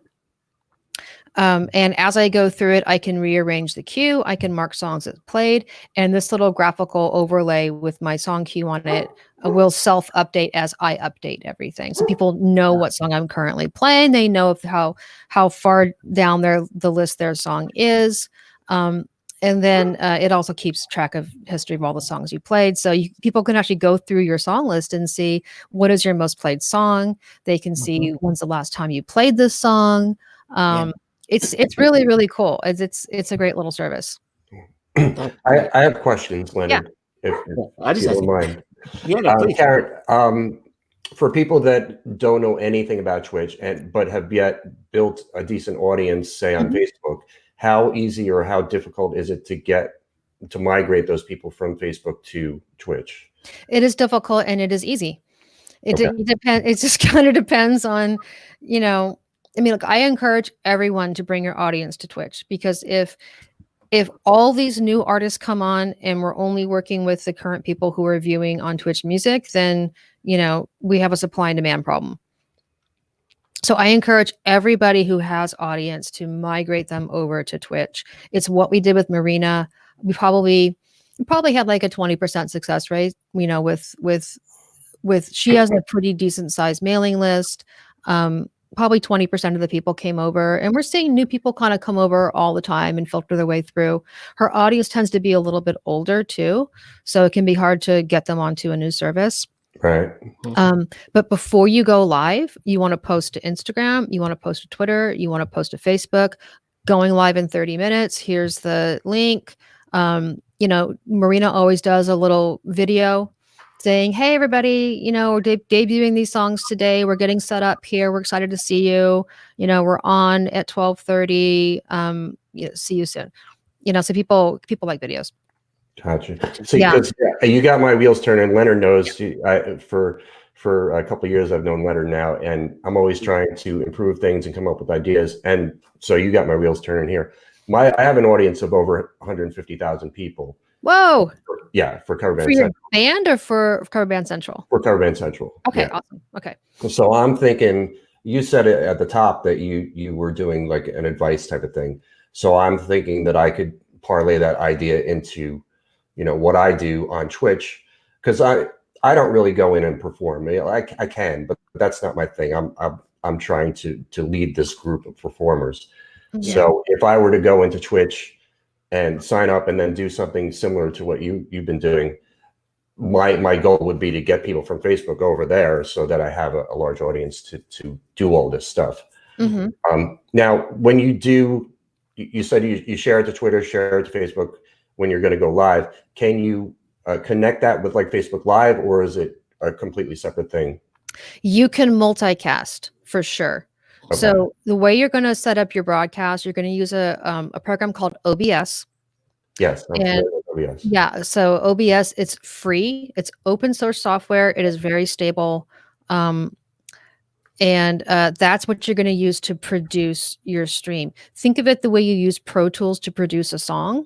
And as I go through it, I can rearrange the queue. I can mark songs that played, and this little graphical overlay with my song queue on it will self-update as I update everything. So people know what song I'm currently playing. They know how far down the list their song is. And then it also keeps track of history of all the songs you played. So people can actually go through your song list and see what is your most played song. They can see when's the last time you played this song. It's really, really cool. It's a great little service. I have questions, Leonard, if you don't mind. Yeah, please. Karen, for people that don't know anything about Twitch but have yet built a decent audience, say on Facebook, how easy or how difficult is it to migrate those people from Facebook to Twitch? It is difficult and it is easy. It depends. It just kind of depends on, I mean, look, I encourage everyone to bring your audience to Twitch, because if all these new artists come on and we're only working with the current people who are viewing on Twitch Music, then, we have a supply and demand problem. So I encourage everybody who has audience to migrate them over to Twitch. It's what we did with Marina. We probably had like a 20% success rate, with she has a pretty decent sized mailing list. Probably 20% of the people came over, and we're seeing new people kind of come over all the time and filter their way through. Her audience tends to be a little bit older too, so it can be hard to get them onto a new service. Right. But before you go live, you want to post to Instagram, you want to post to Twitter, you want to post to Facebook. Going live in 30 minutes. Here's the link. Marina always does a little video saying, "Hey, everybody, we're debuting these songs today. We're getting set up here. We're excited to see you. We're on at 12:30. See you soon." So people like videos. Gotcha. So you got my wheels turning. Leonard knows for for a couple of years. I've known Leonard now, and I'm always trying to improve things and come up with ideas. And so you got my wheels turning here. I have an audience of over 150,000 people. Whoa. Yeah, for Cover For Band your Central. band or for Cover Band Central? For Cover Band Central. Okay, yeah. awesome. Okay. So I'm thinking, you said it at the top that you were doing like an advice type of thing. So I'm thinking that I could parlay that idea into, what I do on Twitch, because I don't really go in and perform. I can, but that's not my thing. I'm trying to lead this group of performers. Yeah. So if I were to go into Twitch and sign up and then do something similar to what you've been doing, my goal would be to get people from Facebook over there so that I have a large audience to do all this stuff. Now, when you do, you said you share it to Twitter, share it to Facebook when you're going to go live. Can you connect that with like Facebook Live, or is it a completely separate thing? You can multicast for sure. Okay. So the way you're going to set up your broadcast, you're going to use a program called OBS. Yes. And OBS. yeah, so OBS, it's free. It's open source software. It is very stable. And that's what you're going to use to produce your stream. Think of it the way you use Pro Tools to produce a song.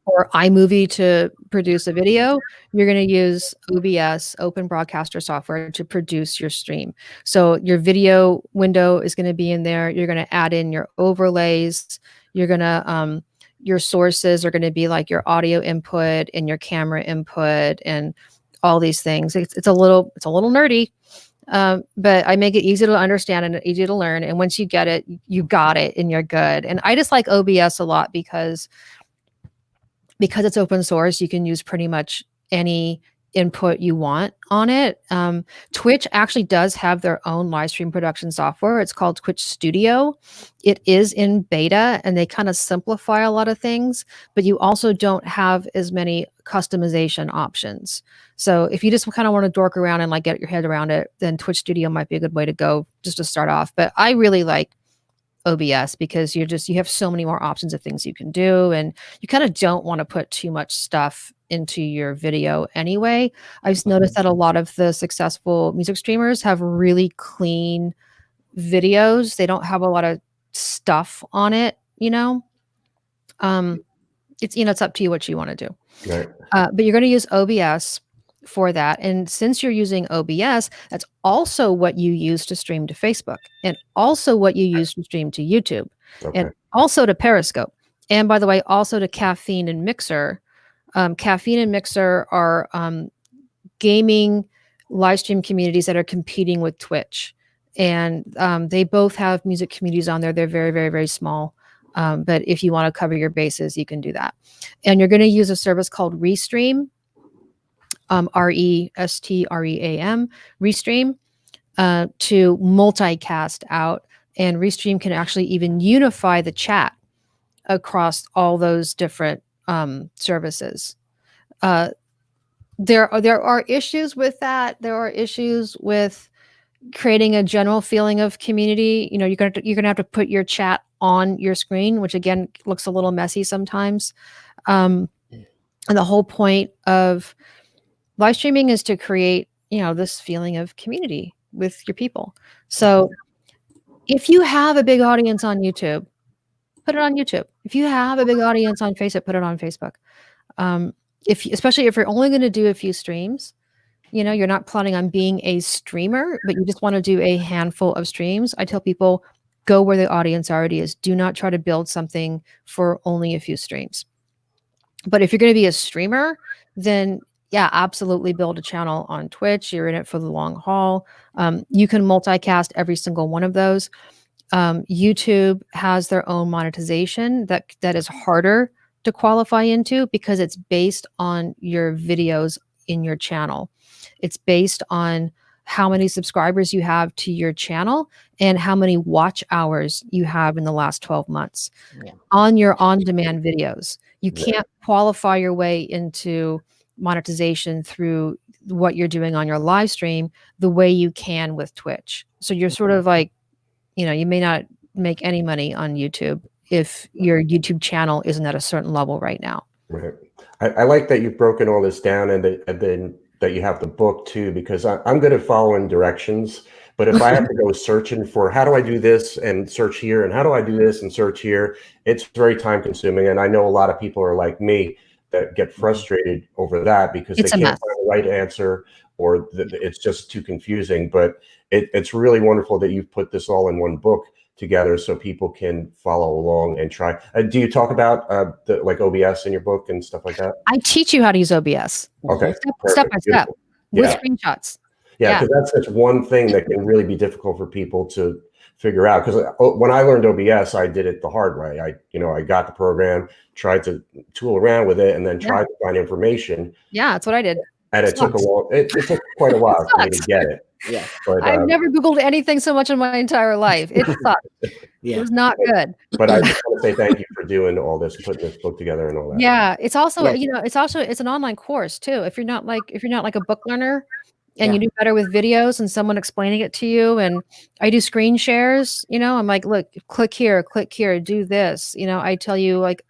Or iMovie to produce a video. You're going to use OBS, Open Broadcaster Software, to produce your stream. So your video window is going to be in there. You're going to add in your overlays. You're going to your sources are going to be like your audio input and your camera input and all these things. It's a little nerdy, but I make it easy to understand and easy to learn. And once you get it, you got it and you're good. And I just like OBS a lot because it's open source. You can use pretty much any input you want on it. Twitch actually does have their own live stream production software. It's called Twitch Studio. It is in beta and they kind of simplify a lot of things, but you also don't have as many customization options. So if you just kind of want to dork around and like get your head around it, then Twitch Studio might be a good way to go just to start off. But I really like OBS because you have so many more options of things you can do, and you kind of don't want to put too much stuff into your video anyway. I've noticed that a lot of the successful music streamers have really clean videos. They don't have a lot of stuff on it, it's up to you what you want to do. Right. But you're going to use OBS for that. And since you're using OBS, that's also what you use to stream to Facebook and also what you use to stream to YouTube and also to Periscope. And by the way, also to Caffeine and Mixer. Caffeine and Mixer are gaming live stream communities that are competing with Twitch. And they both have music communities on there. They're very, very, very small. But if you want to cover your bases, you can do that. And you're going to use a service called Restream. Restream, Restream, to multicast out. And Restream can actually even unify the chat across all those different services. There are issues with that. There are issues with creating a general feeling of community. You're gonna have to put your chat on your screen, which again looks a little messy sometimes. And the whole point of live streaming is to create, this feeling of community with your people. So if you have a big audience on YouTube, put it on YouTube. If you have a big audience on Facebook, put it on Facebook. Especially if you're only going to do a few streams, you're not planning on being a streamer, but you just want to do a handful of streams. I tell people, go where the audience already is. Do not try to build something for only a few streams. But if you're going to be a streamer, then yeah, absolutely build a channel on Twitch. You're in it for the long haul. You can multicast every single one of those. YouTube has their own monetization that is harder to qualify into because it's based on your videos in your channel. It's based on how many subscribers you have to your channel and how many watch hours you have in the last 12 months on your on-demand videos. You can't qualify your way into monetization through what you're doing on your live stream the way you can with Twitch. So you're sort of like, you may not make any money on YouTube if your YouTube channel isn't at a certain level right now. Right. I like that you've broken all this down and then that you have the book too, because I'm good at following directions. But if I have to go searching for how do I do this and search here, and how do I do this and search here, it's very time consuming. And I know a lot of people are like me that get frustrated over that because they It's a can't mess. find the right answer, or it's just too confusing. But it's really wonderful that you've put this all in one book together so people can follow along and try. Do you talk about like OBS in your book and stuff like that? I teach you how to use OBS Okay, step by perfect, step beautiful. with Yeah, screenshots. yeah, Yeah. because that's one thing that can really be difficult for people to figure out. Because when I learned OBS, I did it the hard way. I got the program, tried to tool around with it, and then Yeah. tried to find information. Yeah. That's what I did. And it took a Sucks. long. It took quite a It while for me to sucks. get it. Yeah. But I've never Googled anything so much in my entire life. It sucked. It Yeah. was not good. but I just want to say thank you for doing all this, putting this book together, and all that. Yeah. It's also, Yeah. it's an online course too. If you're not like a book learner and Yeah. you do better with videos and someone explaining it to you, and I do screen shares, I'm like, look, click here, do this. I tell you like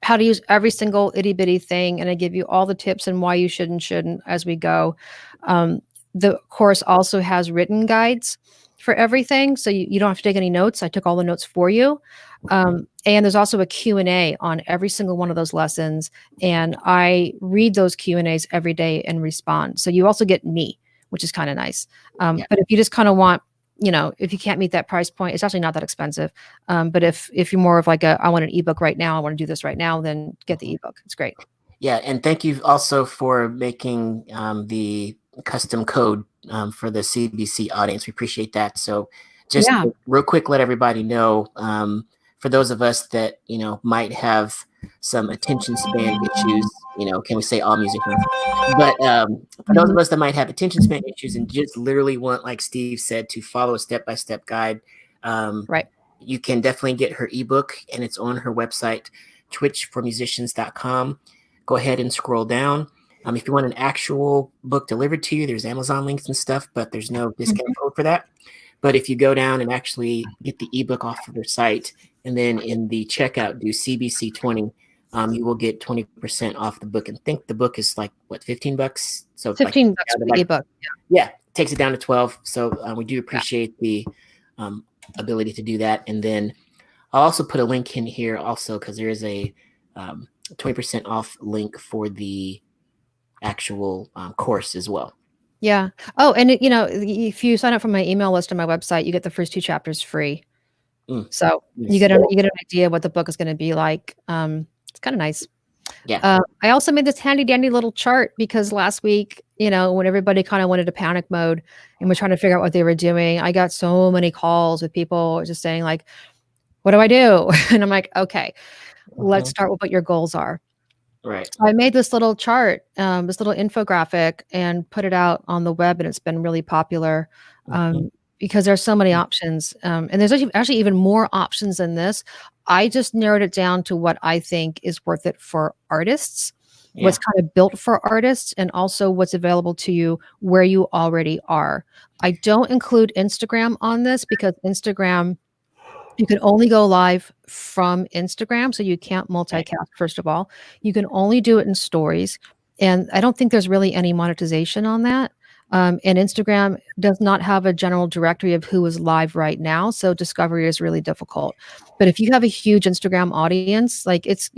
how to use every single itty bitty thing, and I give you all the tips and why you should and shouldn't as we go. Um, the course also has written guides for everything, so you don't have to take any notes. I took all the notes for you. And there's also a Q&A on every single one of those lessons, and I read those Q&As every day and respond. So you also get me, which is kind of nice. Yeah. But if you just kind of want, if you can't meet that price point, it's actually not that expensive. But if you're more of like I want an ebook right now, I want to do this right now, then get the ebook. It's great. Yeah, and thank you also for making the custom code for the CBC audience. We appreciate that. So, just Yeah. real quick, let everybody know for those of us that might have some attention span issues. Can we say all music? But for those of us that might have attention span issues and just literally want, like Steve said, to follow a step-by-step guide, Right. you can definitely get her ebook, and it's on her website, twitchformusicians.com. Go ahead and scroll down. If you want an actual book delivered to you, there's Amazon links and stuff, but there's no discount code for that. But if you go down and actually get the ebook off of their site, and then in the checkout do CBC20, you will get 20% off the book. And think the book is like what, $15? So $15 for the ebook. Yeah, takes it down to 12. So we do appreciate the ability to do that. And then I'll also put a link in here also because there is a 20% off link for the actual course as well. Yeah. Oh, and if you sign up for my email list on my website, you get the first 2 chapters free. So Nice. you get an idea what the book is going to be like. It's kind of nice. Yeah. I also made this handy dandy little chart because last week, when everybody kind of went into panic mode and was trying to figure out what they were doing, I got so many calls with people just saying like, what do I do? And I'm like, okay, let's start with what your goals are. Right. So I made this little chart, this little infographic, and put it out on the web, and it's been really popular because there's so many options. And there's actually even more options than this. I just narrowed it down to what I think is worth it for artists, what's kind of built for artists, and also what's available to you where you already are. I don't include Instagram on this because Instagram, you can only go live from Instagram, so you can't multicast, first of all. You can only do it in stories, and I don't think there's really any monetization on that. And Instagram does not have a general directory of who is live right now, so discovery is really difficult. But if you have a huge Instagram audience, like it's,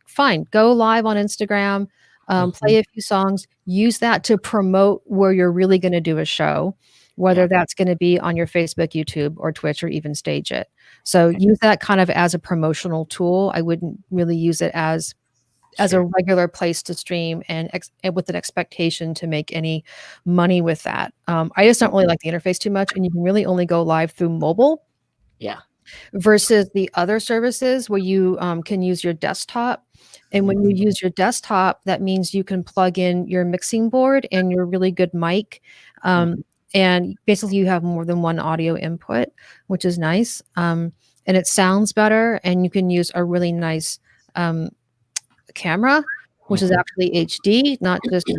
fine, go live on Instagram, play a few songs, use that to promote where you're really going to do a show, whether that's going to be on your Facebook, YouTube, or Twitch, or even stage it. So use that kind of as a promotional tool. I wouldn't really use it as a regular place to stream and with an expectation to make any money with that. I just don't really like the interface too much, and you can really only go live through mobile. Yeah. Versus the other services where you can use your desktop. And when you use your desktop, that means you can plug in your mixing board and your really good mic. And basically you have more than one audio input, which is nice. And it sounds better, and you can use a really nice camera, which is actually HD, not just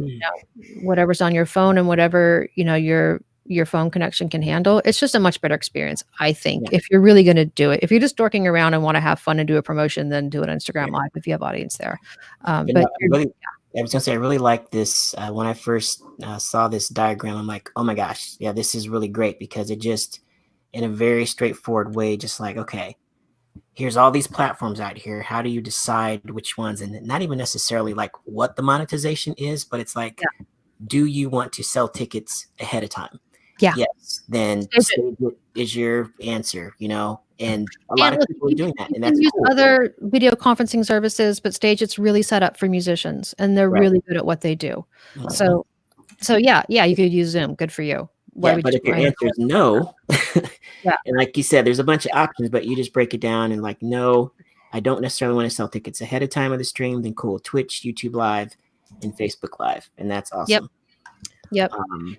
whatever's on your phone and whatever your phone connection can handle. It's just a much better experience, I think, if you're really going to do it. If you're just dorking around and want to have fun and do a promotion, then do it on Instagram Live if you have audience there. I was gonna say I really like this. When I first saw this diagram, I'm like, oh my gosh, yeah, this is really great because it just, in a very straightforward way, just like, okay, here's all these platforms out here. How do you decide which ones? And not even necessarily like what the monetization is, but it's like, Yeah. do you want to sell tickets ahead of time? Yeah. Yes, then Stage it. stage it is your answer, and a lot And of look, people are doing that, you and can that's use cool. other video conferencing services, but Stage it's really set up for musicians, and they're Right. really good at what they do. Mhm. So yeah, you could use Zoom. Good for you. Why Yeah, would but you if your want answer is no, Yeah. and like you said, there's a bunch of options, but you just break it down and like, no, I don't necessarily want to sell tickets ahead of time of the stream, then cool. Twitch, YouTube Live, and Facebook Live, and that's Yep. awesome. Yep. Um,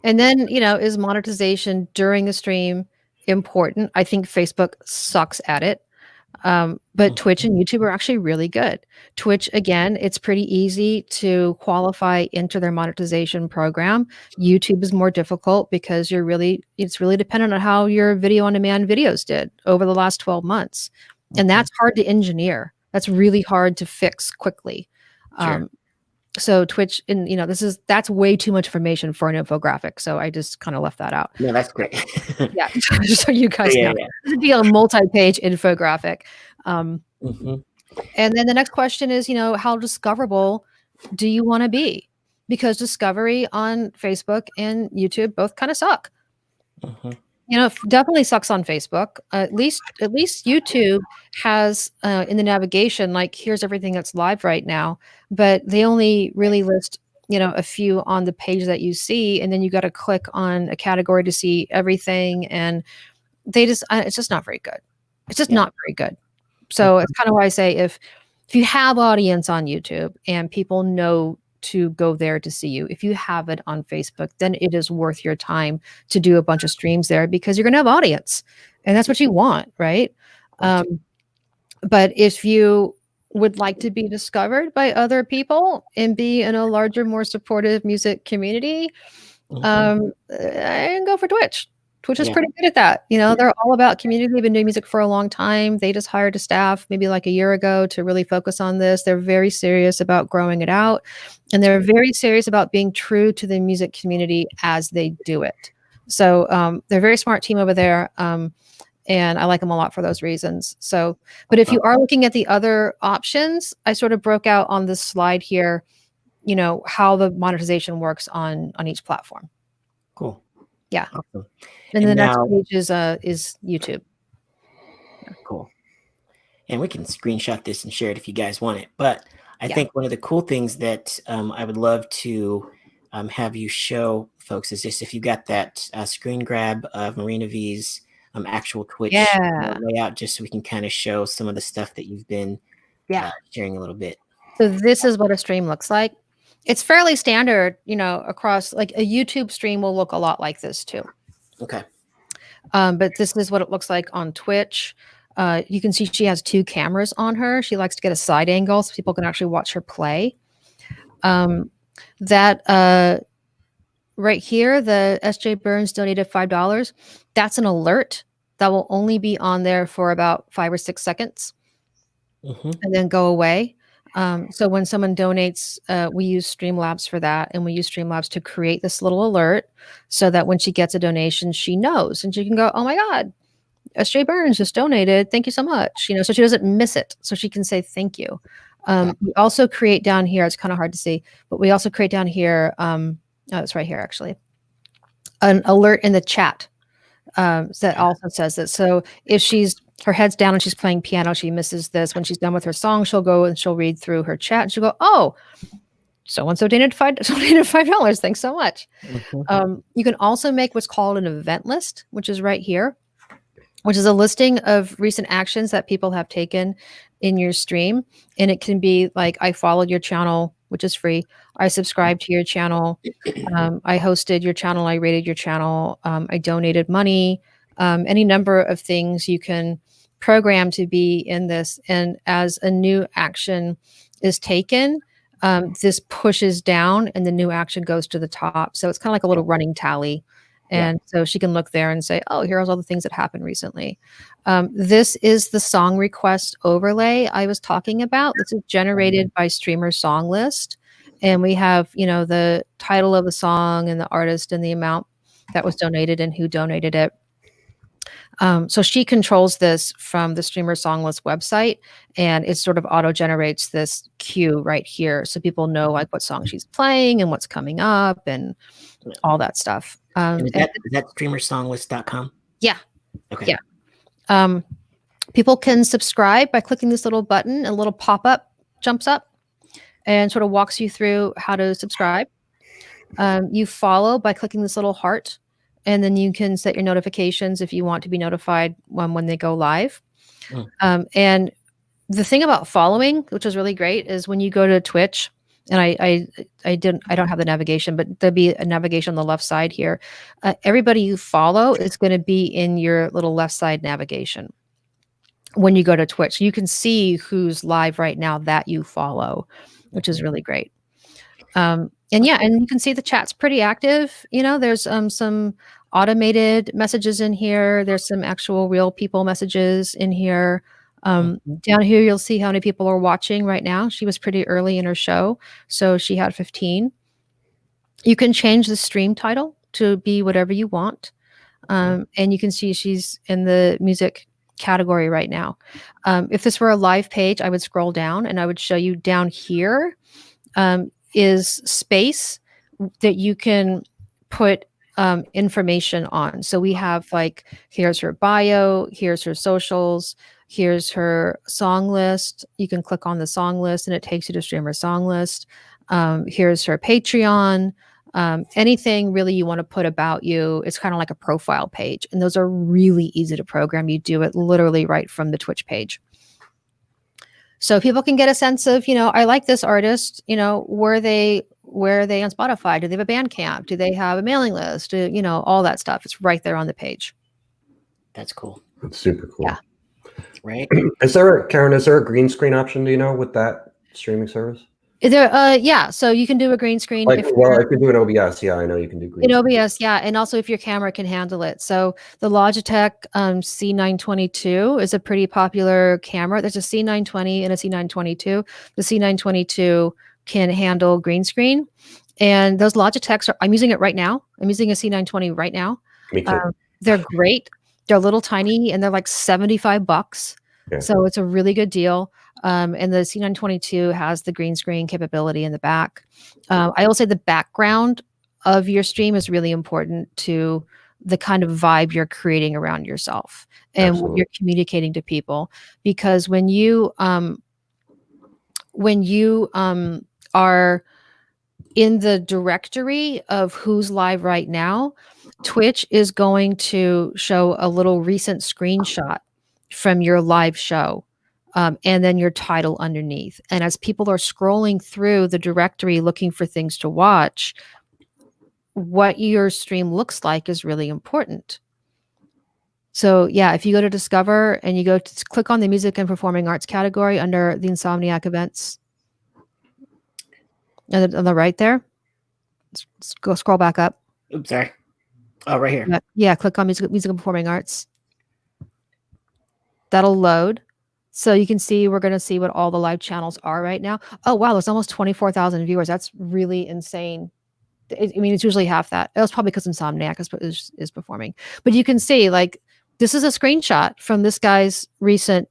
And then, is monetization during the stream important? I think Facebook sucks at it. But Twitch and YouTube are actually really good. Twitch, again, it's pretty easy to qualify into their monetization program. YouTube is more difficult because it's really dependent on how your video on demand videos did over the last 12 months. And mhm, that's hard to engineer. That's really hard to fix quickly. sure. So Twitch, and that's way too much information for an infographic. So I just kind of left that out. No, that's great. Yeah, just so you guys Yeah, know, yeah. this would be a multi-page infographic. Um, Hmm. and then the next question is, how discoverable do you want to be? Because discovery on Facebook and YouTube both kind of suck. Hmm. Definitely sucks on Facebook. At least YouTube has in the navigation, like here's everything that's live right now, but they only really list a few on the page that you see, and then you got to click on a category to see everything, and it's just not very good. It's just Yeah. not very good. So it's kind of why I say if you have audience on YouTube and people know to go there to see you, if you have it on Facebook, then it is worth your time to do a bunch of streams there because you're going to have audience, and that's what you want, right? Gotcha. But if you would like to be discovered by other people and be in a larger, more supportive music community, Hmm. and go for Twitch. Twitch is Yeah. pretty good at that. They're all about community. They've been doing music for a long time. They just hired a staff maybe like a year ago to really focus on this. They're very serious about growing it out, and they're very serious about being true to the music community as they do it. So they're a very smart team over there. And I like them a lot for those reasons. So, but if you are looking at the other options, I sort of broke out on this slide here, how the monetization works on each platform. Cool. Yeah. Awesome. And And the next now, page is YouTube. cool. And we can screenshot this and share it if you guys want it. But I Yeah. think one of the cool things that I would love to have you show folks is just if you got that screen grab of Marina V's actual Twitch Yeah. layout, just so we can kind of show some of the stuff that you've been Yeah. sharing a little bit. So this is what a stream looks like. It's fairly standard, across like a YouTube stream will look a lot like this too. Okay. But this is what it looks like on Twitch. You can see she has two cameras on her. She likes to get a side angle so people can actually watch her play. That right here, the SJ Burns donated $5. That's an alert that will only be on there for about 5 or 6 seconds and then go away. So when someone donates, we use Streamlabs for that, and we use Streamlabs to create this little alert so that when she gets a donation, she knows and she can go, "Oh my God, SJ Burns just donated. Thank you so much." So she doesn't miss it. So she can say thank you. We also create down here. It's kind of hard to see, but we also create down here. It's right here actually. An alert in the chat that also says this. So if her head's down and she's playing piano, she misses this. When she's done with her song, she'll go and she'll read through her chat and she'll go, "Oh, so and so donated $5. Thanks so much." You can also make what's called an event list, which is right here, which is a listing of recent actions that people have taken in your stream. And it can be like, I followed your channel, which is free. I subscribed to your channel. I hosted your channel. I rated your channel. I donated money. Any number of things you can program to be in this. And as a new action is taken, this pushes down and the new action goes to the top. So it's kind of like a little running tally. And so she can look there and say, oh, here's all the things that happened recently. This is the song request overlay I was talking about. This is generated by Streamer Song List. And we have, the title of the song and the artist and the amount that was donated and who donated it. So she controls this from the Streamer Song List website, and it sort of auto generates this queue right here. So people know like what song she's playing and what's coming up and all that stuff. And is that streamersonglist.com? Yeah. Okay. Yeah. People can subscribe by clicking this little button. A little pop-up jumps up and sort of walks you through how to subscribe. You follow by clicking this little heart, and then you can set your notifications if you want to be notified when they go live. And the thing about following, which is really great, is when you go to Twitch, and I don't have the navigation, but there'll be a navigation on the left side here. Everybody you follow is going to be in your little left side navigation when you go to Twitch. You can see who's live right now that you follow, which is really great. And you can see the chat's pretty active. There's some automated messages in here. There's some actual real people messages in here. Down here, you'll see how many people are watching right now. She was pretty early in her show, so she had 15. You can change the stream title to be whatever you want. And you can see she's in the music category right now. If this were a live page, I would scroll down and I would show you down here is space that you can put information on. So we have like, here's her bio, here's her socials, here's her song list. You can click on the song list and it takes you to Streamer Song List. Here's her Patreon. Anything really you want to put about you. It's kind of like a profile page. And those are really easy to program. You do it literally right from the Twitch page. So people can get a sense of, I like this artist, where are they on Spotify? Do they have a Bandcamp? Do they have a mailing list? All that stuff. It's right there on the page. That's cool. That's super cool. Yeah. Right. Karen, is there a green screen option, do you know, with that streaming service? Yeah. So you can do a green screen. If you do an OBS, yeah, I know you can do green in screen. OBS, yeah, and also if your camera can handle it. So the Logitech C922 is a pretty popular camera. There's a C920 and a C922. The C922 can handle green screen, and those Logitechs I'm using it right now. I'm using a C920 right now. Me too. They're great. They're a little tiny, and they're like $75. Yeah. So it's a really good deal. And the C922 has the green screen capability in the back. I will say the background of your stream is really important to the kind of vibe you're creating around yourself and what you're communicating to people. Because when you are in the directory of who's live right now, Twitch is going to show a little recent screenshot from your live show. And then your title underneath. And as people are scrolling through the directory looking for things to watch, what your stream looks like is really important. So yeah, if you go to Discover and you go to click on the Music and Performing Arts category under the Insomniac events, on the right there, go scroll back up. Oops, sorry. Oh, right here. Yeah, click on Music and Performing Arts. That'll load. So you can see, we're going to see what all the live channels are right now. Oh, wow. There's almost 24,000 viewers. That's really insane. It's usually half that. It was probably because Insomniac is performing. But you can see, like, this is a screenshot from this guy's recent,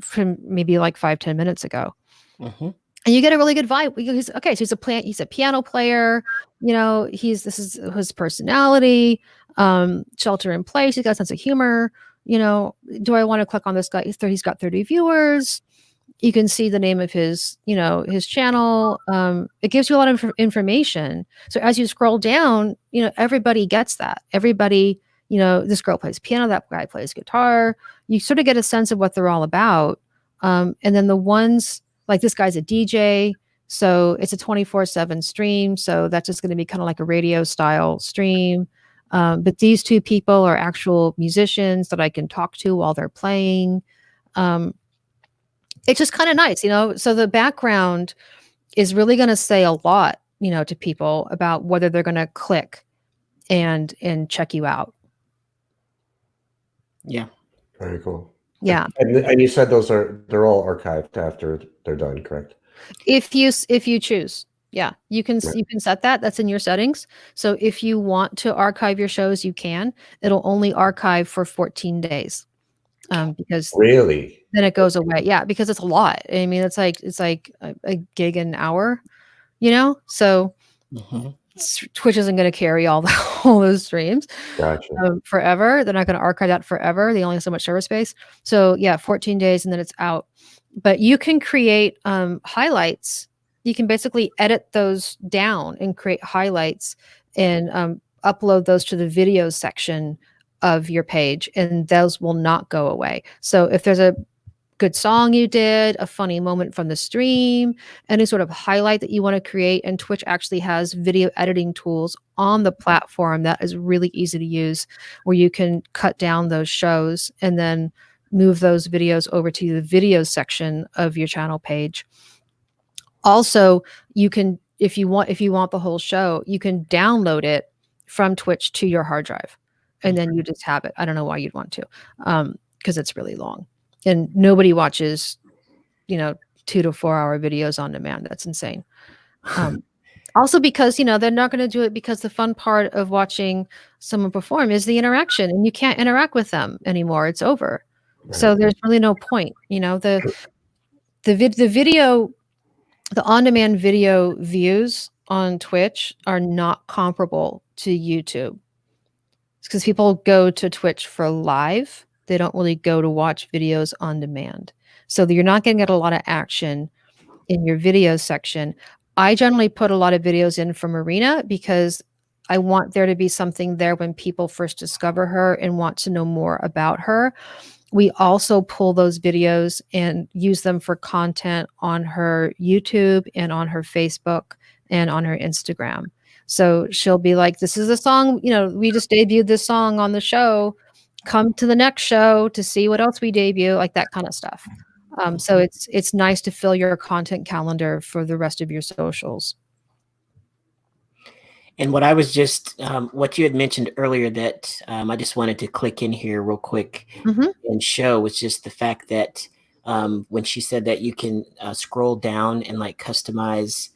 from maybe like 5-10 minutes ago. Mm-hmm. And you get a really good vibe. So he's a piano player. This is his personality. Shelter in place. He's got a sense of humor. Do I want to click on this guy? He's got 30 viewers. You can see the name of his channel. It gives you a lot of information. So as you scroll down, everybody gets that. Everybody, this girl plays piano, that guy plays guitar. You sort of get a sense of what they're all about. And then the ones, like this guy's a DJ. So it's a 24/7 stream. So that's just going to be kind of like a radio style stream. But these two people are actual musicians that I can talk to while they're playing. It's just kind of nice, so the background is really going to say a lot, to people about whether they're going to click and check you out. Yeah. Very cool. Yeah. And you said they're all archived after they're done, correct? If you choose. Yeah, Right. you can set that. That's in your settings. So if you want to archive your shows, you can. It'll only archive for 14 days. Because Really? then it goes away. Yeah, because it's a lot. I mean, it's like a gig an hour, you know? So Hmm. Twitch isn't going to carry all all those streams Gotcha. forever. They're not going to archive that forever. They only have so much server space. So yeah, 14 days and then it's out. But you can create highlights. You can basically edit those down and create highlights and upload those to the videos section of your page, and those will not go away. So if there's a good song you did, a funny moment from the stream, any sort of highlight that you want to create. And Twitch actually has video editing tools on the platform that is really easy to use, where you can cut down those shows and then move those videos over to the videos section of your channel page. Also, you can, if you want the whole show, you can download it from Twitch to your hard drive, and then you just have it. I don't know why you'd want to, because it's really long, and nobody watches, 2 to 4 hour videos on demand. That's insane. Also, because they're not going to do it, because the fun part of watching someone perform is the interaction, and you can't interact with them anymore. It's over. So Right. there's really no point. The video, the on-demand video views on Twitch are not comparable to YouTube. It's because people go to Twitch for live. They don't really go to watch videos on demand. So you're not going to get a lot of action in your video section. I generally put a lot of videos in from Marina because I want there to be something there when people first discover her and want to know more about her. We also pull those videos and use them for content on her YouTube and on her Facebook and on her Instagram. So she'll be like, this is a song, we just debuted this song on the show. Come to the next show to see what else we debut, like that kind of stuff. So it's nice to fill your content calendar for the rest of your socials. And what I was just, what you had mentioned earlier that I just wanted to click in here real quick Mm-hmm. and show was just the fact that when she said that you can scroll down and like customize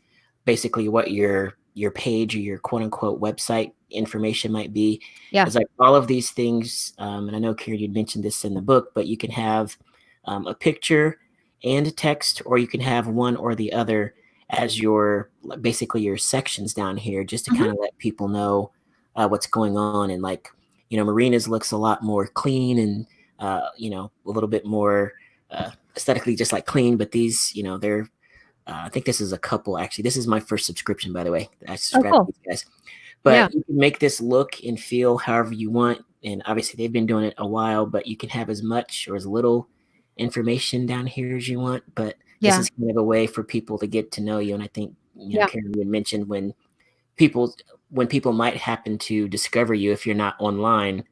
basically what your page or your quote unquote website information might be. Yeah. It's like all of these things, and I know Karen, you'd mentioned this in the book, but you can have a picture and text, or you can have one or the other as your basically your sections down here, just to Mhm. kind of let people know what's going on. And like, Marina's looks a lot more clean and a little bit more aesthetically just like clean. But these, they're I think this is a couple actually. This is my first subscription, by the way. I Oh, subscribe to cool. these guys. Yeah. But you can make this look and feel however you want. And obviously they've been doing it a while, but you can have as much or as little information down here as you want. But this Yeah. is kind of a way for people to get to know you. And I think, Yeah. Karen, you had mentioned when people might happen to discover you if you're not online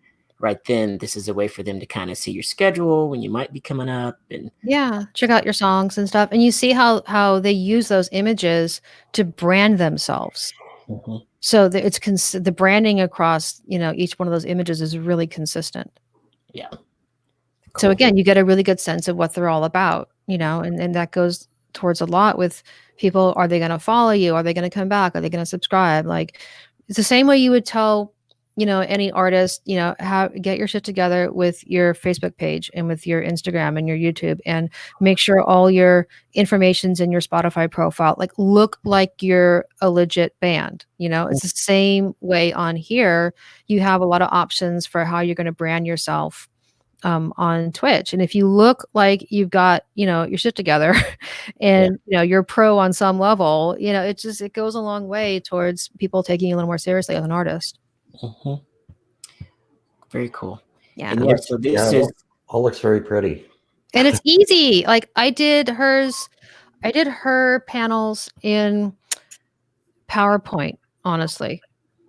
right then, this is a way for them to kind of see your schedule when you might be coming up. And Yeah. Check out your songs and stuff. And you see how they use those images to brand themselves. Mhm. So the branding across, each one of those images is really consistent. Yeah. So Cool. again, you get a really good sense of what they're all about, and that goes towards a lot with people. Are they going to follow you? Are they going to come back? Are they going to subscribe? Like, it's the same way you would tell, any artist, get your shit together with your Facebook page and with your Instagram and your YouTube, and make sure all your information's in your Spotify profile, like look like you're a legit band. It's the same way on here. You have a lot of options for how you're going to brand yourself on Twitch. And if you look like you've got, your shit together and, you're pro on some level, it goes a long way towards people taking you a little more seriously as an artist. Mhm. Very cool. Yeah. And yeah, so this is All looks very pretty. And it's easy. Like I did her panels in PowerPoint, honestly.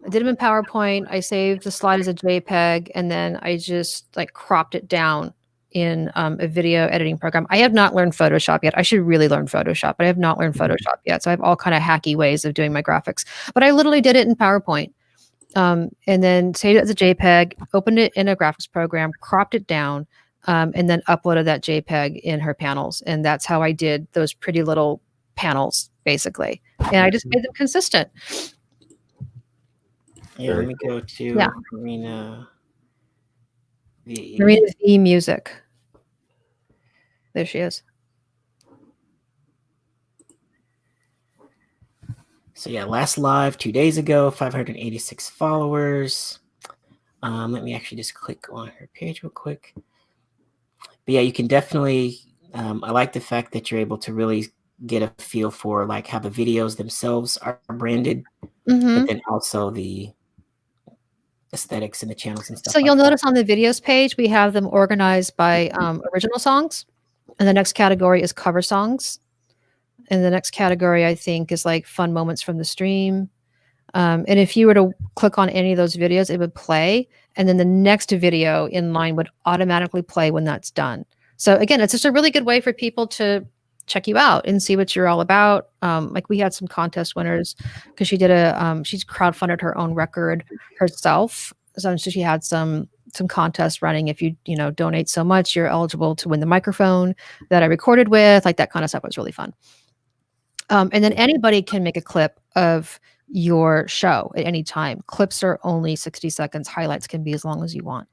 I did them in PowerPoint. I saved the slide as a JPEG, and then I just like cropped it down in a video editing program. I have not learned Photoshop yet. I should really learn Photoshop, but I have not learned Photoshop yet. So I have all kind of hacky ways of doing my graphics. But I literally did it in PowerPoint. and then saved it as a JPEG, opened it in a graphics program, cropped it down, and then uploaded that JPEG in her panels. And that's how I did those pretty little panels, basically. And I just made them consistent. Yeah, let Very me cool. go to Yeah. Marina V. Marina V Music. There she is. So yeah, last live 2 days ago, 586 followers. Let me actually just click on her page real quick. But yeah, you can definitely. I like the fact that you're able to really get a feel for like how the videos themselves are branded, but then also the aesthetics and the channels and stuff So like you'll that. notice on the videos page, we have them organized by original songs. And the next category is cover songs. And the next category, I think, is like fun moments from the stream. And if you were to click on any of those videos, it would play. And then the next video in line would automatically play when that's done. So again, it's just a really good way for people to check you out and see what you're all about. Like we had some contest winners because she did she's crowdfunded her own record herself. So she had some contests running. If you donate so much, you're eligible to win the microphone that I recorded with. Like that kind of stuff was really fun. And then anybody can make a clip of your show at any time. Clips are only 60 seconds. Highlights can be as long as you want.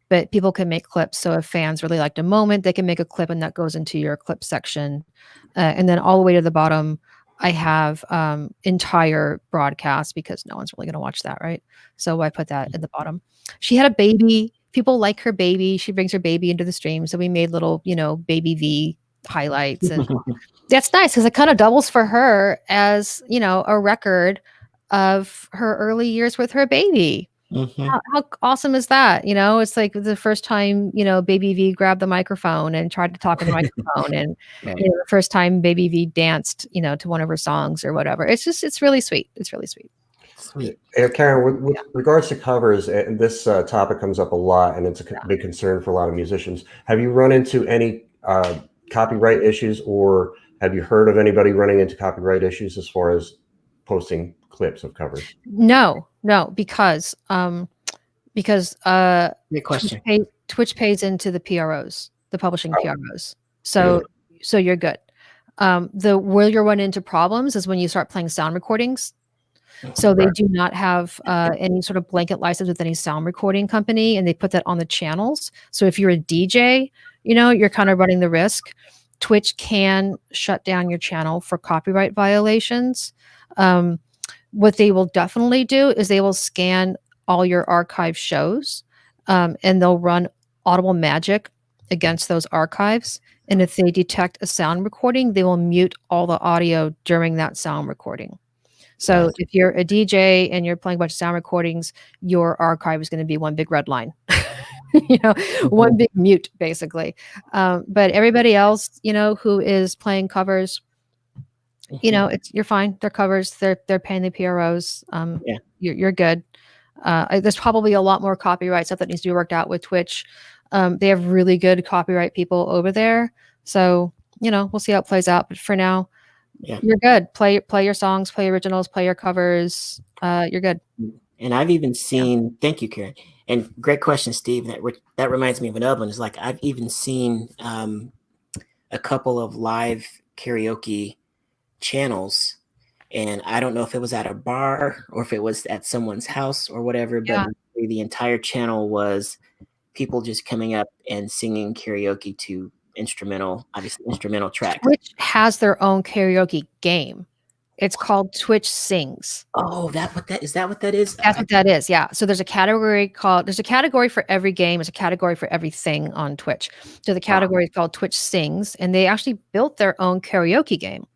But people can make clips. So if fans really liked a moment, they can make a clip and that goes into your clip section. And then all the way to the bottom, I have entire broadcast because no one's really going to watch that, right? So I put that at the bottom. She had a baby. People like her baby. She brings her baby into the stream. So we made little, baby V highlights and that's nice because it kind of doubles for her as a record of her early years with her baby. How awesome is that? It's like the first time Baby V grabbed the microphone and tried to talk in the microphone, and Right. the first time Baby V danced to one of her songs or whatever. It's really sweet. It's really sweet. Sweet. Karen, with regards to covers, and this topic comes up a lot, and it's a big concern for a lot of musicians. Have you run into any copyright issues, or have you heard of anybody running into copyright issues as far as posting clips of covers? No, because Great question. Twitch pays into the PROs, the publishing PROs. So you're good. Where you'll run into problems is when you start playing sound recordings. So they do not have any sort of blanket license with any sound recording company, and they put that on the channels. So if you're a DJ, you're kind of running the risk. Twitch can shut down your channel for copyright violations. What they will definitely do is they will scan all your archive shows, and they'll run audible magic against those archives. And if they detect a sound recording, they will mute all the audio during that sound recording. So if you're a DJ and you're playing a bunch of sound recordings, your archive is going to be one big red line, one big mute, basically. But everybody else, who is playing covers, you're fine. They're covers. They're paying the PROs. You're good. There's probably a lot more copyright stuff that needs to be worked out with Twitch. They have really good copyright people over there. So, we'll see how it plays out. But for now, you're good. Play your songs, play originals, play your covers. You're good. And I've even seen, thank you, Karen. And great question, Steve. That reminds me of another one. Is like I've even seen a couple of live karaoke channels, and I don't know if it was at a bar or if it was at someone's house or whatever, but the entire channel was people just coming up and singing karaoke to obviously instrumental tracks. Twitch has their own karaoke game. It's called Twitch Sings. Oh, is that what that is? That's what that is. Yeah. So there's a category for every game. There's a category for everything on Twitch. So the category is called Twitch Sings, and they actually built their own karaoke game.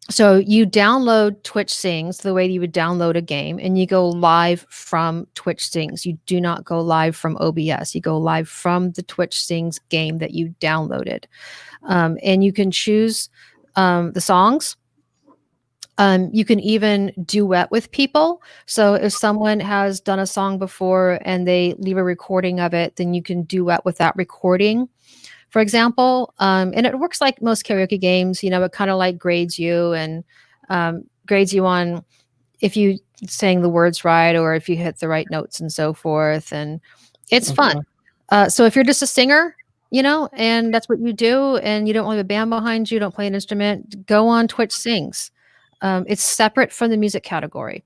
So you download Twitch Sings the way you would download a game, and you go live from Twitch Sings. You do not go live from OBS. You go live from the Twitch Sings game that you downloaded. And you can choose the songs. You can even duet with people. So if someone has done a song before and they leave a recording of it, then you can duet with that recording, for example. And it works like most karaoke games. It kind of like grades you and grades you on if you saying the words right or if you hit the right notes and so forth. And it's fun. So if you're just a singer, and that's what you do, and you don't have a band behind you, don't play an instrument, go on Twitch Sings. It's separate from the music category,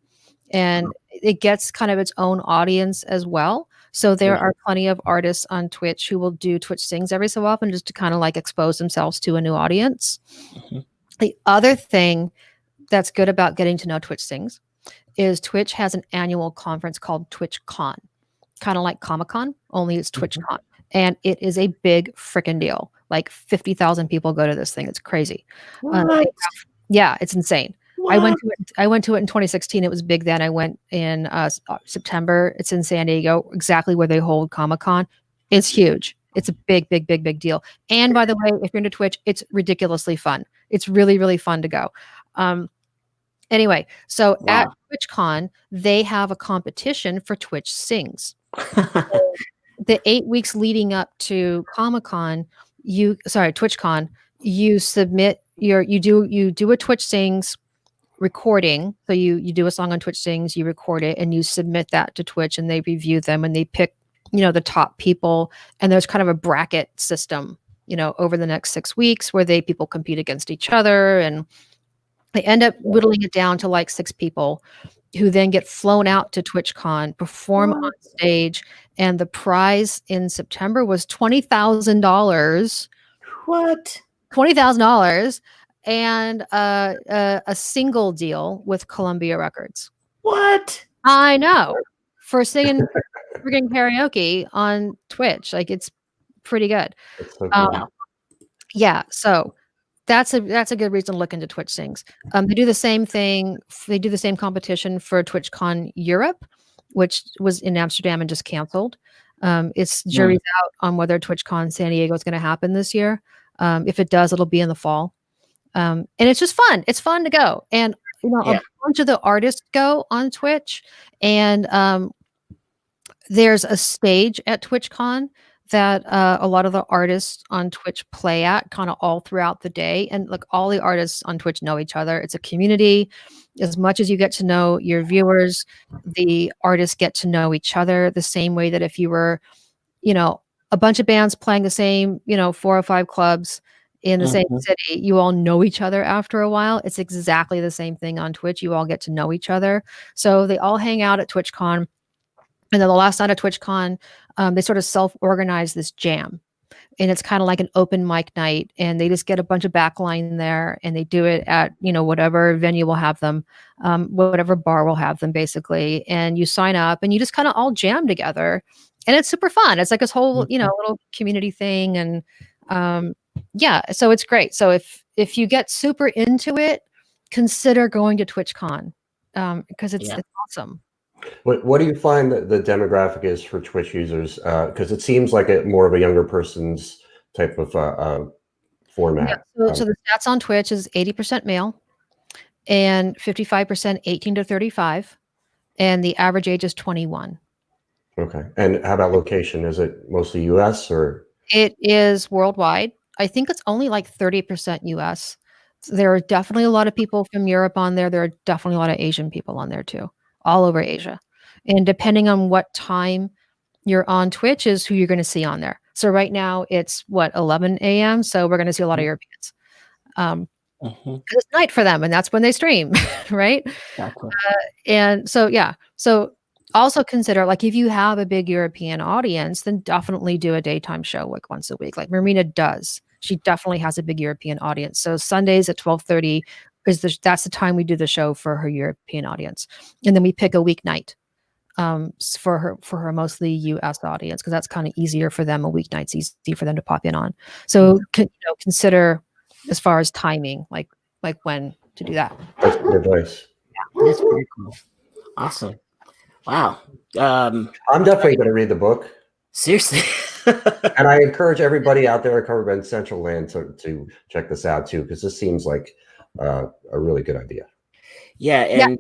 and it gets kind of its own audience as well. So there are plenty of artists on Twitch who will do Twitch Sings every so often just to kind of like expose themselves to a new audience. The other thing that's good about getting to know Twitch Sings is Twitch has an annual conference called TwitchCon, kind of like Comic-Con, only it's TwitchCon. And it is a big freaking deal. Like 50,000 people go to this thing. It's crazy. Yeah, it's insane. What? I went to it in 2016. It was big then. I went in September. It's in San Diego, exactly where they hold Comic-Con. It's huge. It's a big, big, big, big deal. And by the way, if you're into Twitch, it's ridiculously fun. It's really, really fun to go. Anyway, so at TwitchCon, they have a competition for Twitch Sings. So the 8 weeks leading up to TwitchCon, you submit you do a Twitch Sings recording. So you do a song on Twitch Sings, you record it, and you submit that to Twitch, and they review them, and they pick, the top people. And there's kind of a bracket system, over the next 6 weeks where people compete against each other, and they end up whittling it down to like 6 people who then get flown out to TwitchCon, perform on stage, and the prize in September was $20,000. What? $20,000 and a single deal with Columbia Records. What? I know, for singing freaking karaoke on Twitch. Like, it's pretty good. So cool. Yeah, so that's a good reason to look into Twitch Sings. They do the same thing. They do the same competition for TwitchCon Europe, which was in Amsterdam and just canceled. It's jury's out on whether TwitchCon San Diego is going to happen this year. If it does, it'll be in the fall. And it's just fun. It's fun to go. And, a bunch of the artists go on Twitch, and there's a stage at TwitchCon that a lot of the artists on Twitch play at kind of all throughout the day. And like, all the artists on Twitch know each other. It's a community. As much as you get to know your viewers, the artists get to know each other the same way that if you were, a bunch of bands playing the same, 4 or 5 clubs in the same city, you all know each other after a while. It's exactly the same thing on Twitch. You all get to know each other. So they all hang out at TwitchCon. And then the last night of TwitchCon, they sort of self-organize this jam. And it's kind of like an open mic night. And they just get a bunch of backline there, and they do it at, whatever venue will have them, whatever bar will have them, basically. And you sign up, and you just kind of all jam together. And it's super fun. It's like this whole, little community thing. And so it's great. So if you get super into it, consider going to TwitchCon, because it's awesome. What do you find that the demographic is for Twitch users? Because it seems like more of a younger person's type of format. Yeah, so the stats on Twitch is 80% male and 55% 18 to 35, and the average age is 21. Okay. And how about location? Is it mostly US or? It is worldwide. I think it's only like 30% US. So there are definitely a lot of people from Europe on there. There are definitely a lot of Asian people on there too, all over Asia. And depending on what time you're on Twitch is who you're going to see on there. So right now it's 11 a.m. So we're going to see a lot of Europeans. It's night for them, and that's when they stream, right? Exactly. And so, so also consider, like, if you have a big European audience, then definitely do a daytime show like once a week, like Marina does. She definitely has a big European audience. So Sundays at 12:30 that's the time we do the show for her European audience, and then we pick a weeknight for her mostly U.S. audience, because that's kind of easier for them. A weeknight's easy for them to pop in on. So consider as far as timing, like when to do that. That's good advice. Yeah, that's pretty cool. Awesome. Wow. I'm definitely going to read the book. Seriously. And I encourage everybody out there at Cover Band Central Land to check this out too, because this seems like a really good idea. Yeah, and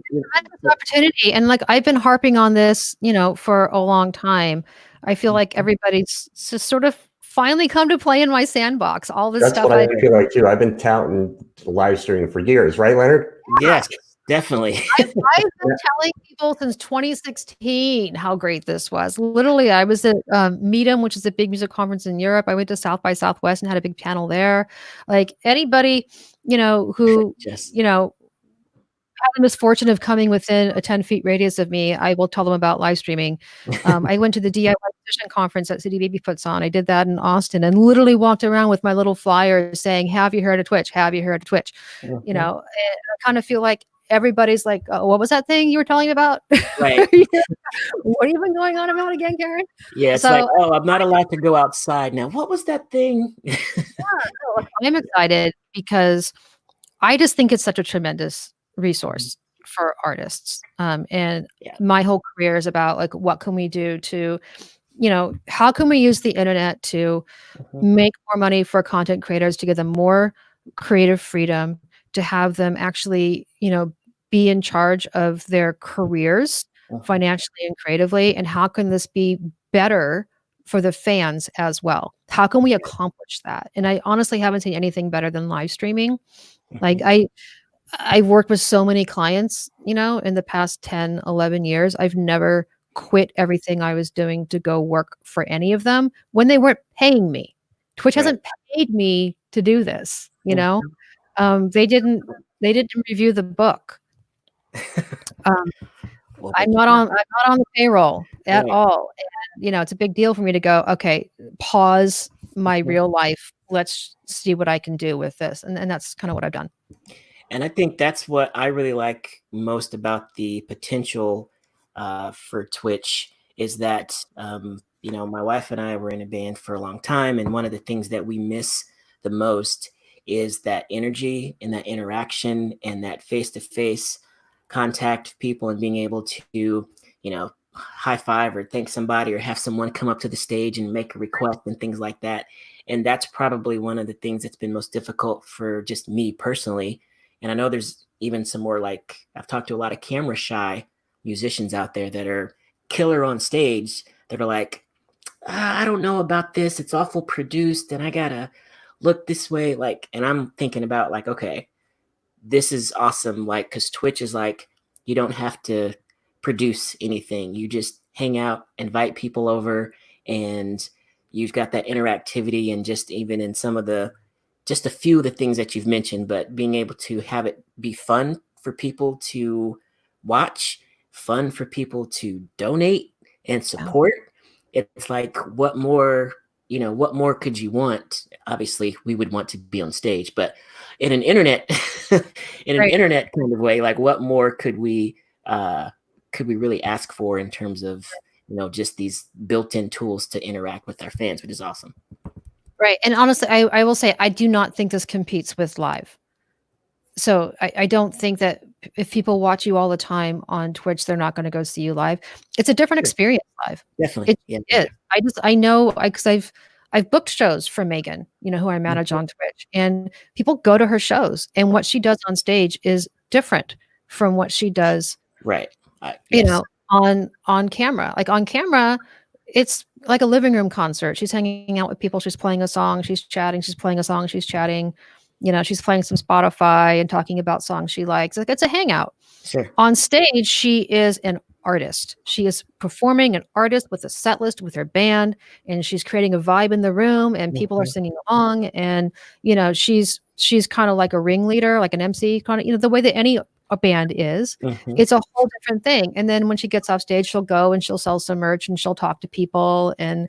opportunity. And like, I've been harping on this, for a long time. I feel like everybody's just sort of finally come to play in my sandbox. All this stuff. That's what I feel like too. I've been touting live streaming for years, right, Leonard? Yes, Definitely. I've been telling people since 2016 how great this was. Literally, I was at Meetum, which is a big music conference in Europe. I went to South by Southwest and had a big panel there. Like anybody, who, Just had the misfortune of coming within a 10 feet radius of me, I will tell them about live streaming. I went to the DIY musician conference that City Baby puts on. I did that in Austin and literally walked around with my little flyer saying, "Have you heard of Twitch? Have you heard of Twitch?" And I kind of feel like everybody's like, "Oh, what was that thing you were telling me about? right. What have you been going on about again, Karen?" Yeah, it's like, So oh, I'm not allowed to go outside now. What was that thing? I'm excited because I just think it's such a tremendous resource for artists. And Yeah. my whole career is about like, what can we do to, how can we use the internet to make more money for content creators, to give them more creative freedom, to have them actually, be in charge of their careers financially and creatively? And how can this be better for the fans as well? How can we accomplish that? And I honestly haven't seen anything better than live streaming. Like I've worked with so many clients, in the past 10, 11 years. I've never quit everything I was doing to go work for any of them when they weren't paying me. Twitch Right. hasn't paid me to do this, they didn't review the book. Well, I'm but not on the payroll at right. all. And, it's a big deal for me to go, okay, pause my real life. Let's see what I can do with this. And that's kind of what I've done. And I think that's what I really like most about the potential for Twitch is that, my wife and I were in a band for a long time. And one of the things that we miss the most is that energy and that interaction and that face-to-face contact with people and being able to, high five or thank somebody or have someone come up to the stage and make a request and things like that. And that's probably one of the things that's been most difficult for just me personally. And I know there's even some more, like, I've talked to a lot of camera shy musicians out there that are killer on stage that are like, I don't know about this. It's awful produced and I gotta look this way. Like, and I'm thinking about like, okay, this is awesome. Like, cause Twitch is like, you don't have to produce anything. You just hang out, invite people over, and you've got that interactivity. And just even in some of the, just a few of the things that you've mentioned, but being able to have it be fun for people to watch, fun for people to donate and support. It's like, what more, what more could you want? Obviously, we would want to be on stage, but in an internet, in an Right. internet kind of way, like what more could we really ask for in terms of, just these built-in tools to interact with our fans, which is awesome. Right. And honestly, I will say, I do not think this competes with live. So I don't think that if people watch you all the time on Twitch, they're not going to go see you live. It's a different experience live. Definitely. It is. I know, because I've booked shows for Megan, who I manage on Twitch, and people go to her shows, and what she does on stage is different from what she does, right. Yes. On camera. Like on camera, it's like a living room concert. She's hanging out with people. She's playing a song. She's chatting. She's playing a song. She's chatting. She's playing some Spotify and talking about songs she likes. Like it's a hangout. Sure. On stage, she is an artist. She is performing an artist with a set list with her band, and she's creating a vibe in the room, and people are singing along. And she's kind of like a ringleader, like an MC, kind of the way that any a band is. It's a whole different thing. And then when she gets off stage, she'll go and she'll sell some merch and she'll talk to people, and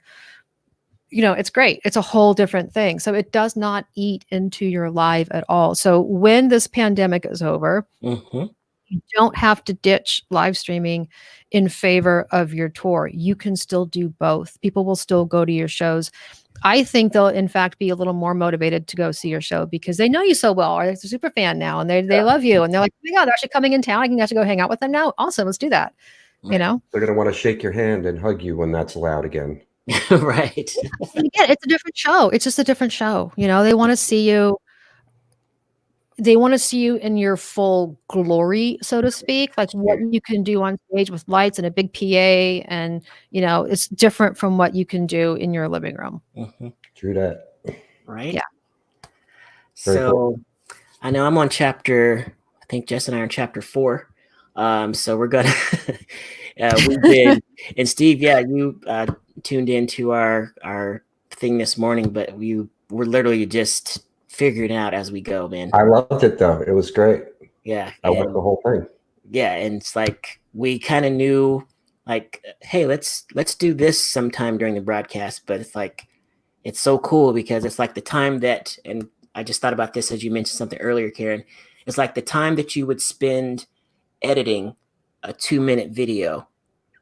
it's great. It's a whole different thing. So it does not eat into your life at all. So when this pandemic is over, you don't have to ditch live streaming in favor of your tour. You can still do both. People will still go to your shows. I think they'll, in fact, be a little more motivated to go see your show because they know you so well, or they're a super fan now, and they love you, and they're like, "Oh my God, they're actually coming in town. I can actually go hang out with them now. Awesome, let's do that." They're going to want to shake your hand and hug you when that's allowed again. Right. And again, it's a different show. It's just a different show. They want to see you. They want to see you in your full glory, so to speak, like what you can do on stage with lights and a big PA. And, it's different from what you can do in your living room. True that. Right. Yeah. So I know I'm on chapter think Jess and I are in chapter 4. So we're gonna we've been and Steve, yeah, you tuned into our thing this morning, but we're literally just figuring it out as we go, man. I loved it though. It was great. Yeah, I watched and the whole thing. yeah, and it's like we kind of knew, like, hey, let's do this sometime during the broadcast, but it's like it's so cool because it's like the time that, and I just thought about this as you mentioned something earlier, Karen. It's like the time that you would spend editing a 2-minute video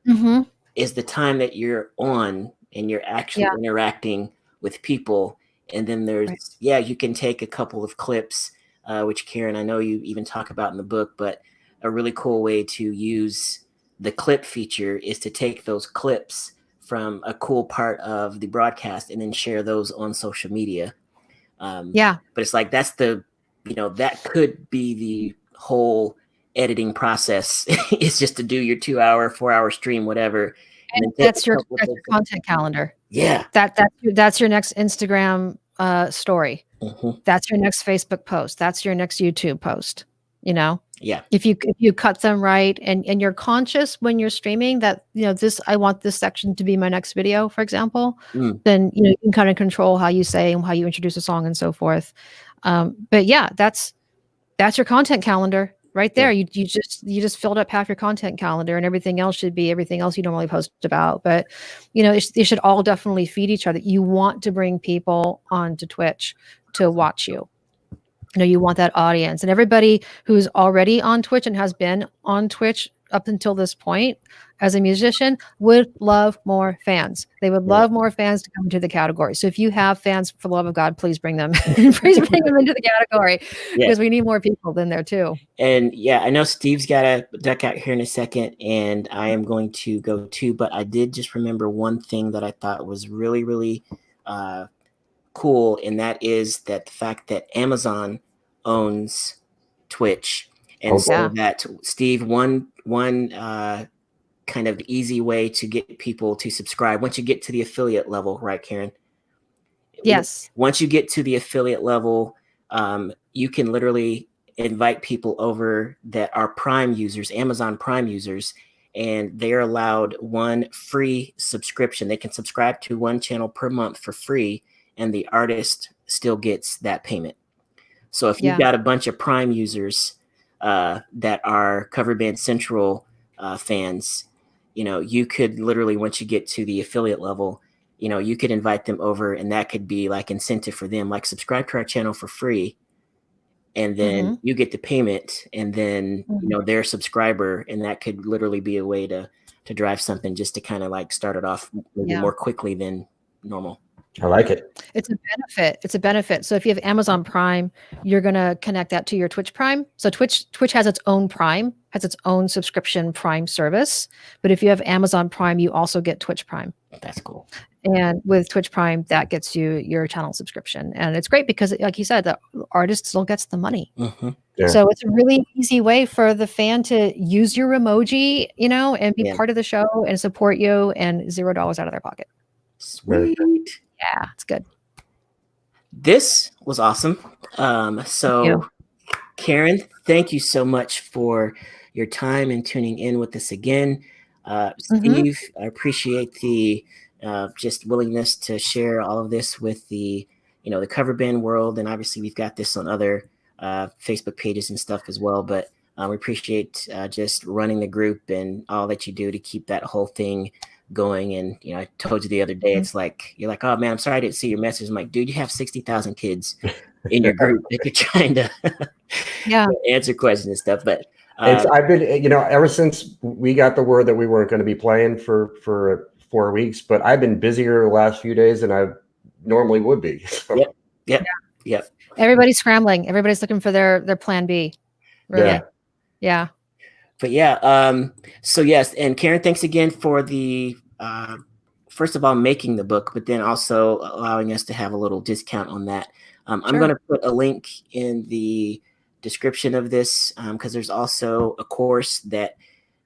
Mm-hmm. is the time that you're on and you're actually Yeah. interacting with people. And then there's, Right. yeah, you can take a couple of clips, which Karen, I know you even talk about in the book, but a really cool way to use the clip feature is to take those clips from a cool part of the broadcast and then share those on social media. Yeah. But it's like that could be the whole editing process. It's just to do your 2 hour, 4 hour stream, whatever, and And then take that's a your couple of that's your those. content calendar. Yeah. That's your next Instagram story. Mhm. That's your next Facebook post. That's your next YouTube post. You know, Yeah. if you cut them right and you're conscious when you're streaming that this I want this section to be my next video, for example, Mm. then you can kind of control how you say and how you introduce a song and so forth. But yeah, that's your content calendar right Yeah. there. You just filled up half your content calendar, and everything else should be everything else you normally post about. But it should all definitely feed each other. You want to bring people onto Twitch to watch you. You want that audience, and everybody who's already on Twitch and has been on Twitch up until this point as a musician would love more fans. They would Yeah. love more fans to come into the category. So if you have fans, for the love of God, please bring them, please bring them into the category Yeah. because we need more people in there too. And yeah, I know Steve's got to duck out here in a second, and I am going to go too. But I did just remember one thing that I thought was really, really cool, and that is that the fact that Amazon owns Twitch, and so Yeah. that Steve, one kind of easy way to get people to subscribe once you get to the affiliate level, right, Karen? Yes. Once you get to the affiliate level, you can literally invite people over that are Prime users, Amazon Prime users, and they're allowed one free subscription. They can subscribe to one channel per month for free, and the artist still gets that payment. So if you've Yeah. got a bunch of Prime users that are Cover Band Central fans, you could literally, once you get to the affiliate level, you could invite them over, and that could be like incentive for them, like subscribe to our channel for free, and then Mm-hmm. you get the payment, and then they're a subscriber, and that could literally be a way to drive something just to kind of like start it off maybe Yeah. more quickly than normal. I like it. It's a benefit. It's a benefit. So if you have Amazon Prime, you're going to connect that to your Twitch Prime. So Twitch has its own Prime, has its own subscription Prime service. But if you have Amazon Prime, you also get Twitch Prime. That's cool. And with Twitch Prime, that gets you your channel subscription. And it's great because, like you said, the artist still gets the money. Mm-hmm. Yeah. So it's a really easy way for the fan to use your emoji, and be Yeah. part of the show and support you, and $0 out of their pocket. Sweet. Yeah, it's good. This was awesome. Thank So you. Karen, thank you so much for your time and tuning in with us again. Steve, I appreciate the just willingness to share all of this with the cover band world, and obviously we've got this on other Facebook pages and stuff as well. But we appreciate just running the group and all that you do to keep that whole thing going. And I told you the other day, it's like you're like, oh man, I'm sorry I didn't see your message. I'm like, dude, you have 60,000 kids in your group that you're trying to answer questions and stuff. But I've been, ever since we got the word that we weren't going to be playing for 4 weeks, but I've been busier the last few days than I normally would be. So. Yep. Everybody's scrambling. Everybody's looking for their plan B. Really. Yeah. But yeah, so yes, and Karen, thanks again for the first of all making the book, but then also allowing us to have a little discount on that. I'm going to put a link in the description of this because there's also a course that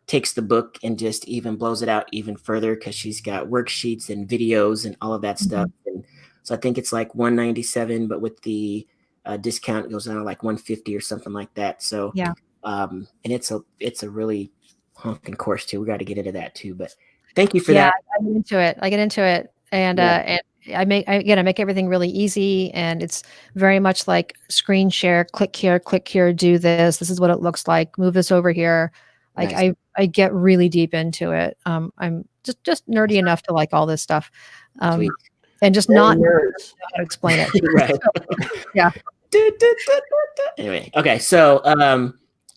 takes the book and just even blows it out even further because she's got worksheets and videos and all of that stuff. And so I think it's like $197, but with the discount it goes down to like $150 or something like that. So And it's a really honking course too. We got to get into that too. But thank you for Yeah, that. I get into it, and I make everything really easy, and it's very much like screen share, click here, do this. This is what it looks like. Move this over here. Like Nice. I get really deep into it. I'm just nerdy enough to like all this stuff, Sweet. and just We're all not know nerds. how to explain it. Right. Yeah. Anyway, okay. So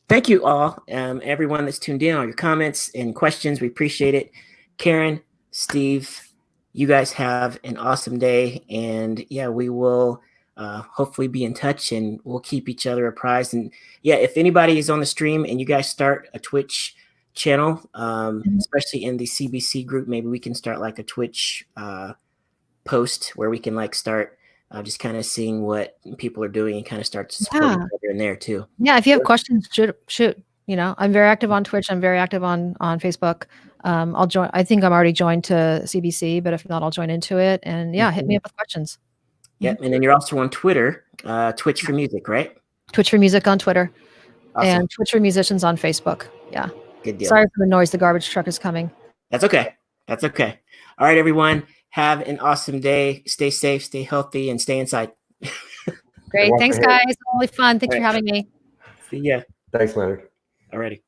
thank you all, everyone that's tuned in, all your comments and questions. We appreciate it. Karen, Steve, you guys have an awesome day. And yeah, we will hopefully be in touch, and we'll keep each other apprised. And yeah, if anybody is on the stream and you guys start a Twitch channel, especially in the CBC group, maybe we can start like a Twitch post where we can like start just kind of seeing what people are doing and kind of start supporting each other in there too. Yeah, if you have questions, shoot. You know, I'm very active on Twitch. I'm very active on Facebook. I'll join. I think I'm already joined to CBC, but if not, I'll join into it. And yeah, hit me up with questions. Yep. And then you're also on Twitter, Twitch for Music, right? Twitch for Music on Twitter, Awesome. and Twitch for Musicians on Facebook. Yeah. Good deal. Sorry for the noise. The garbage truck is coming. That's okay. That's okay. All right, everyone. Have an awesome day. Stay safe, stay healthy, and stay inside. Great. Thanks, guys. Really fun. Thanks for having me. See ya. Thanks, Leonard. Alrighty.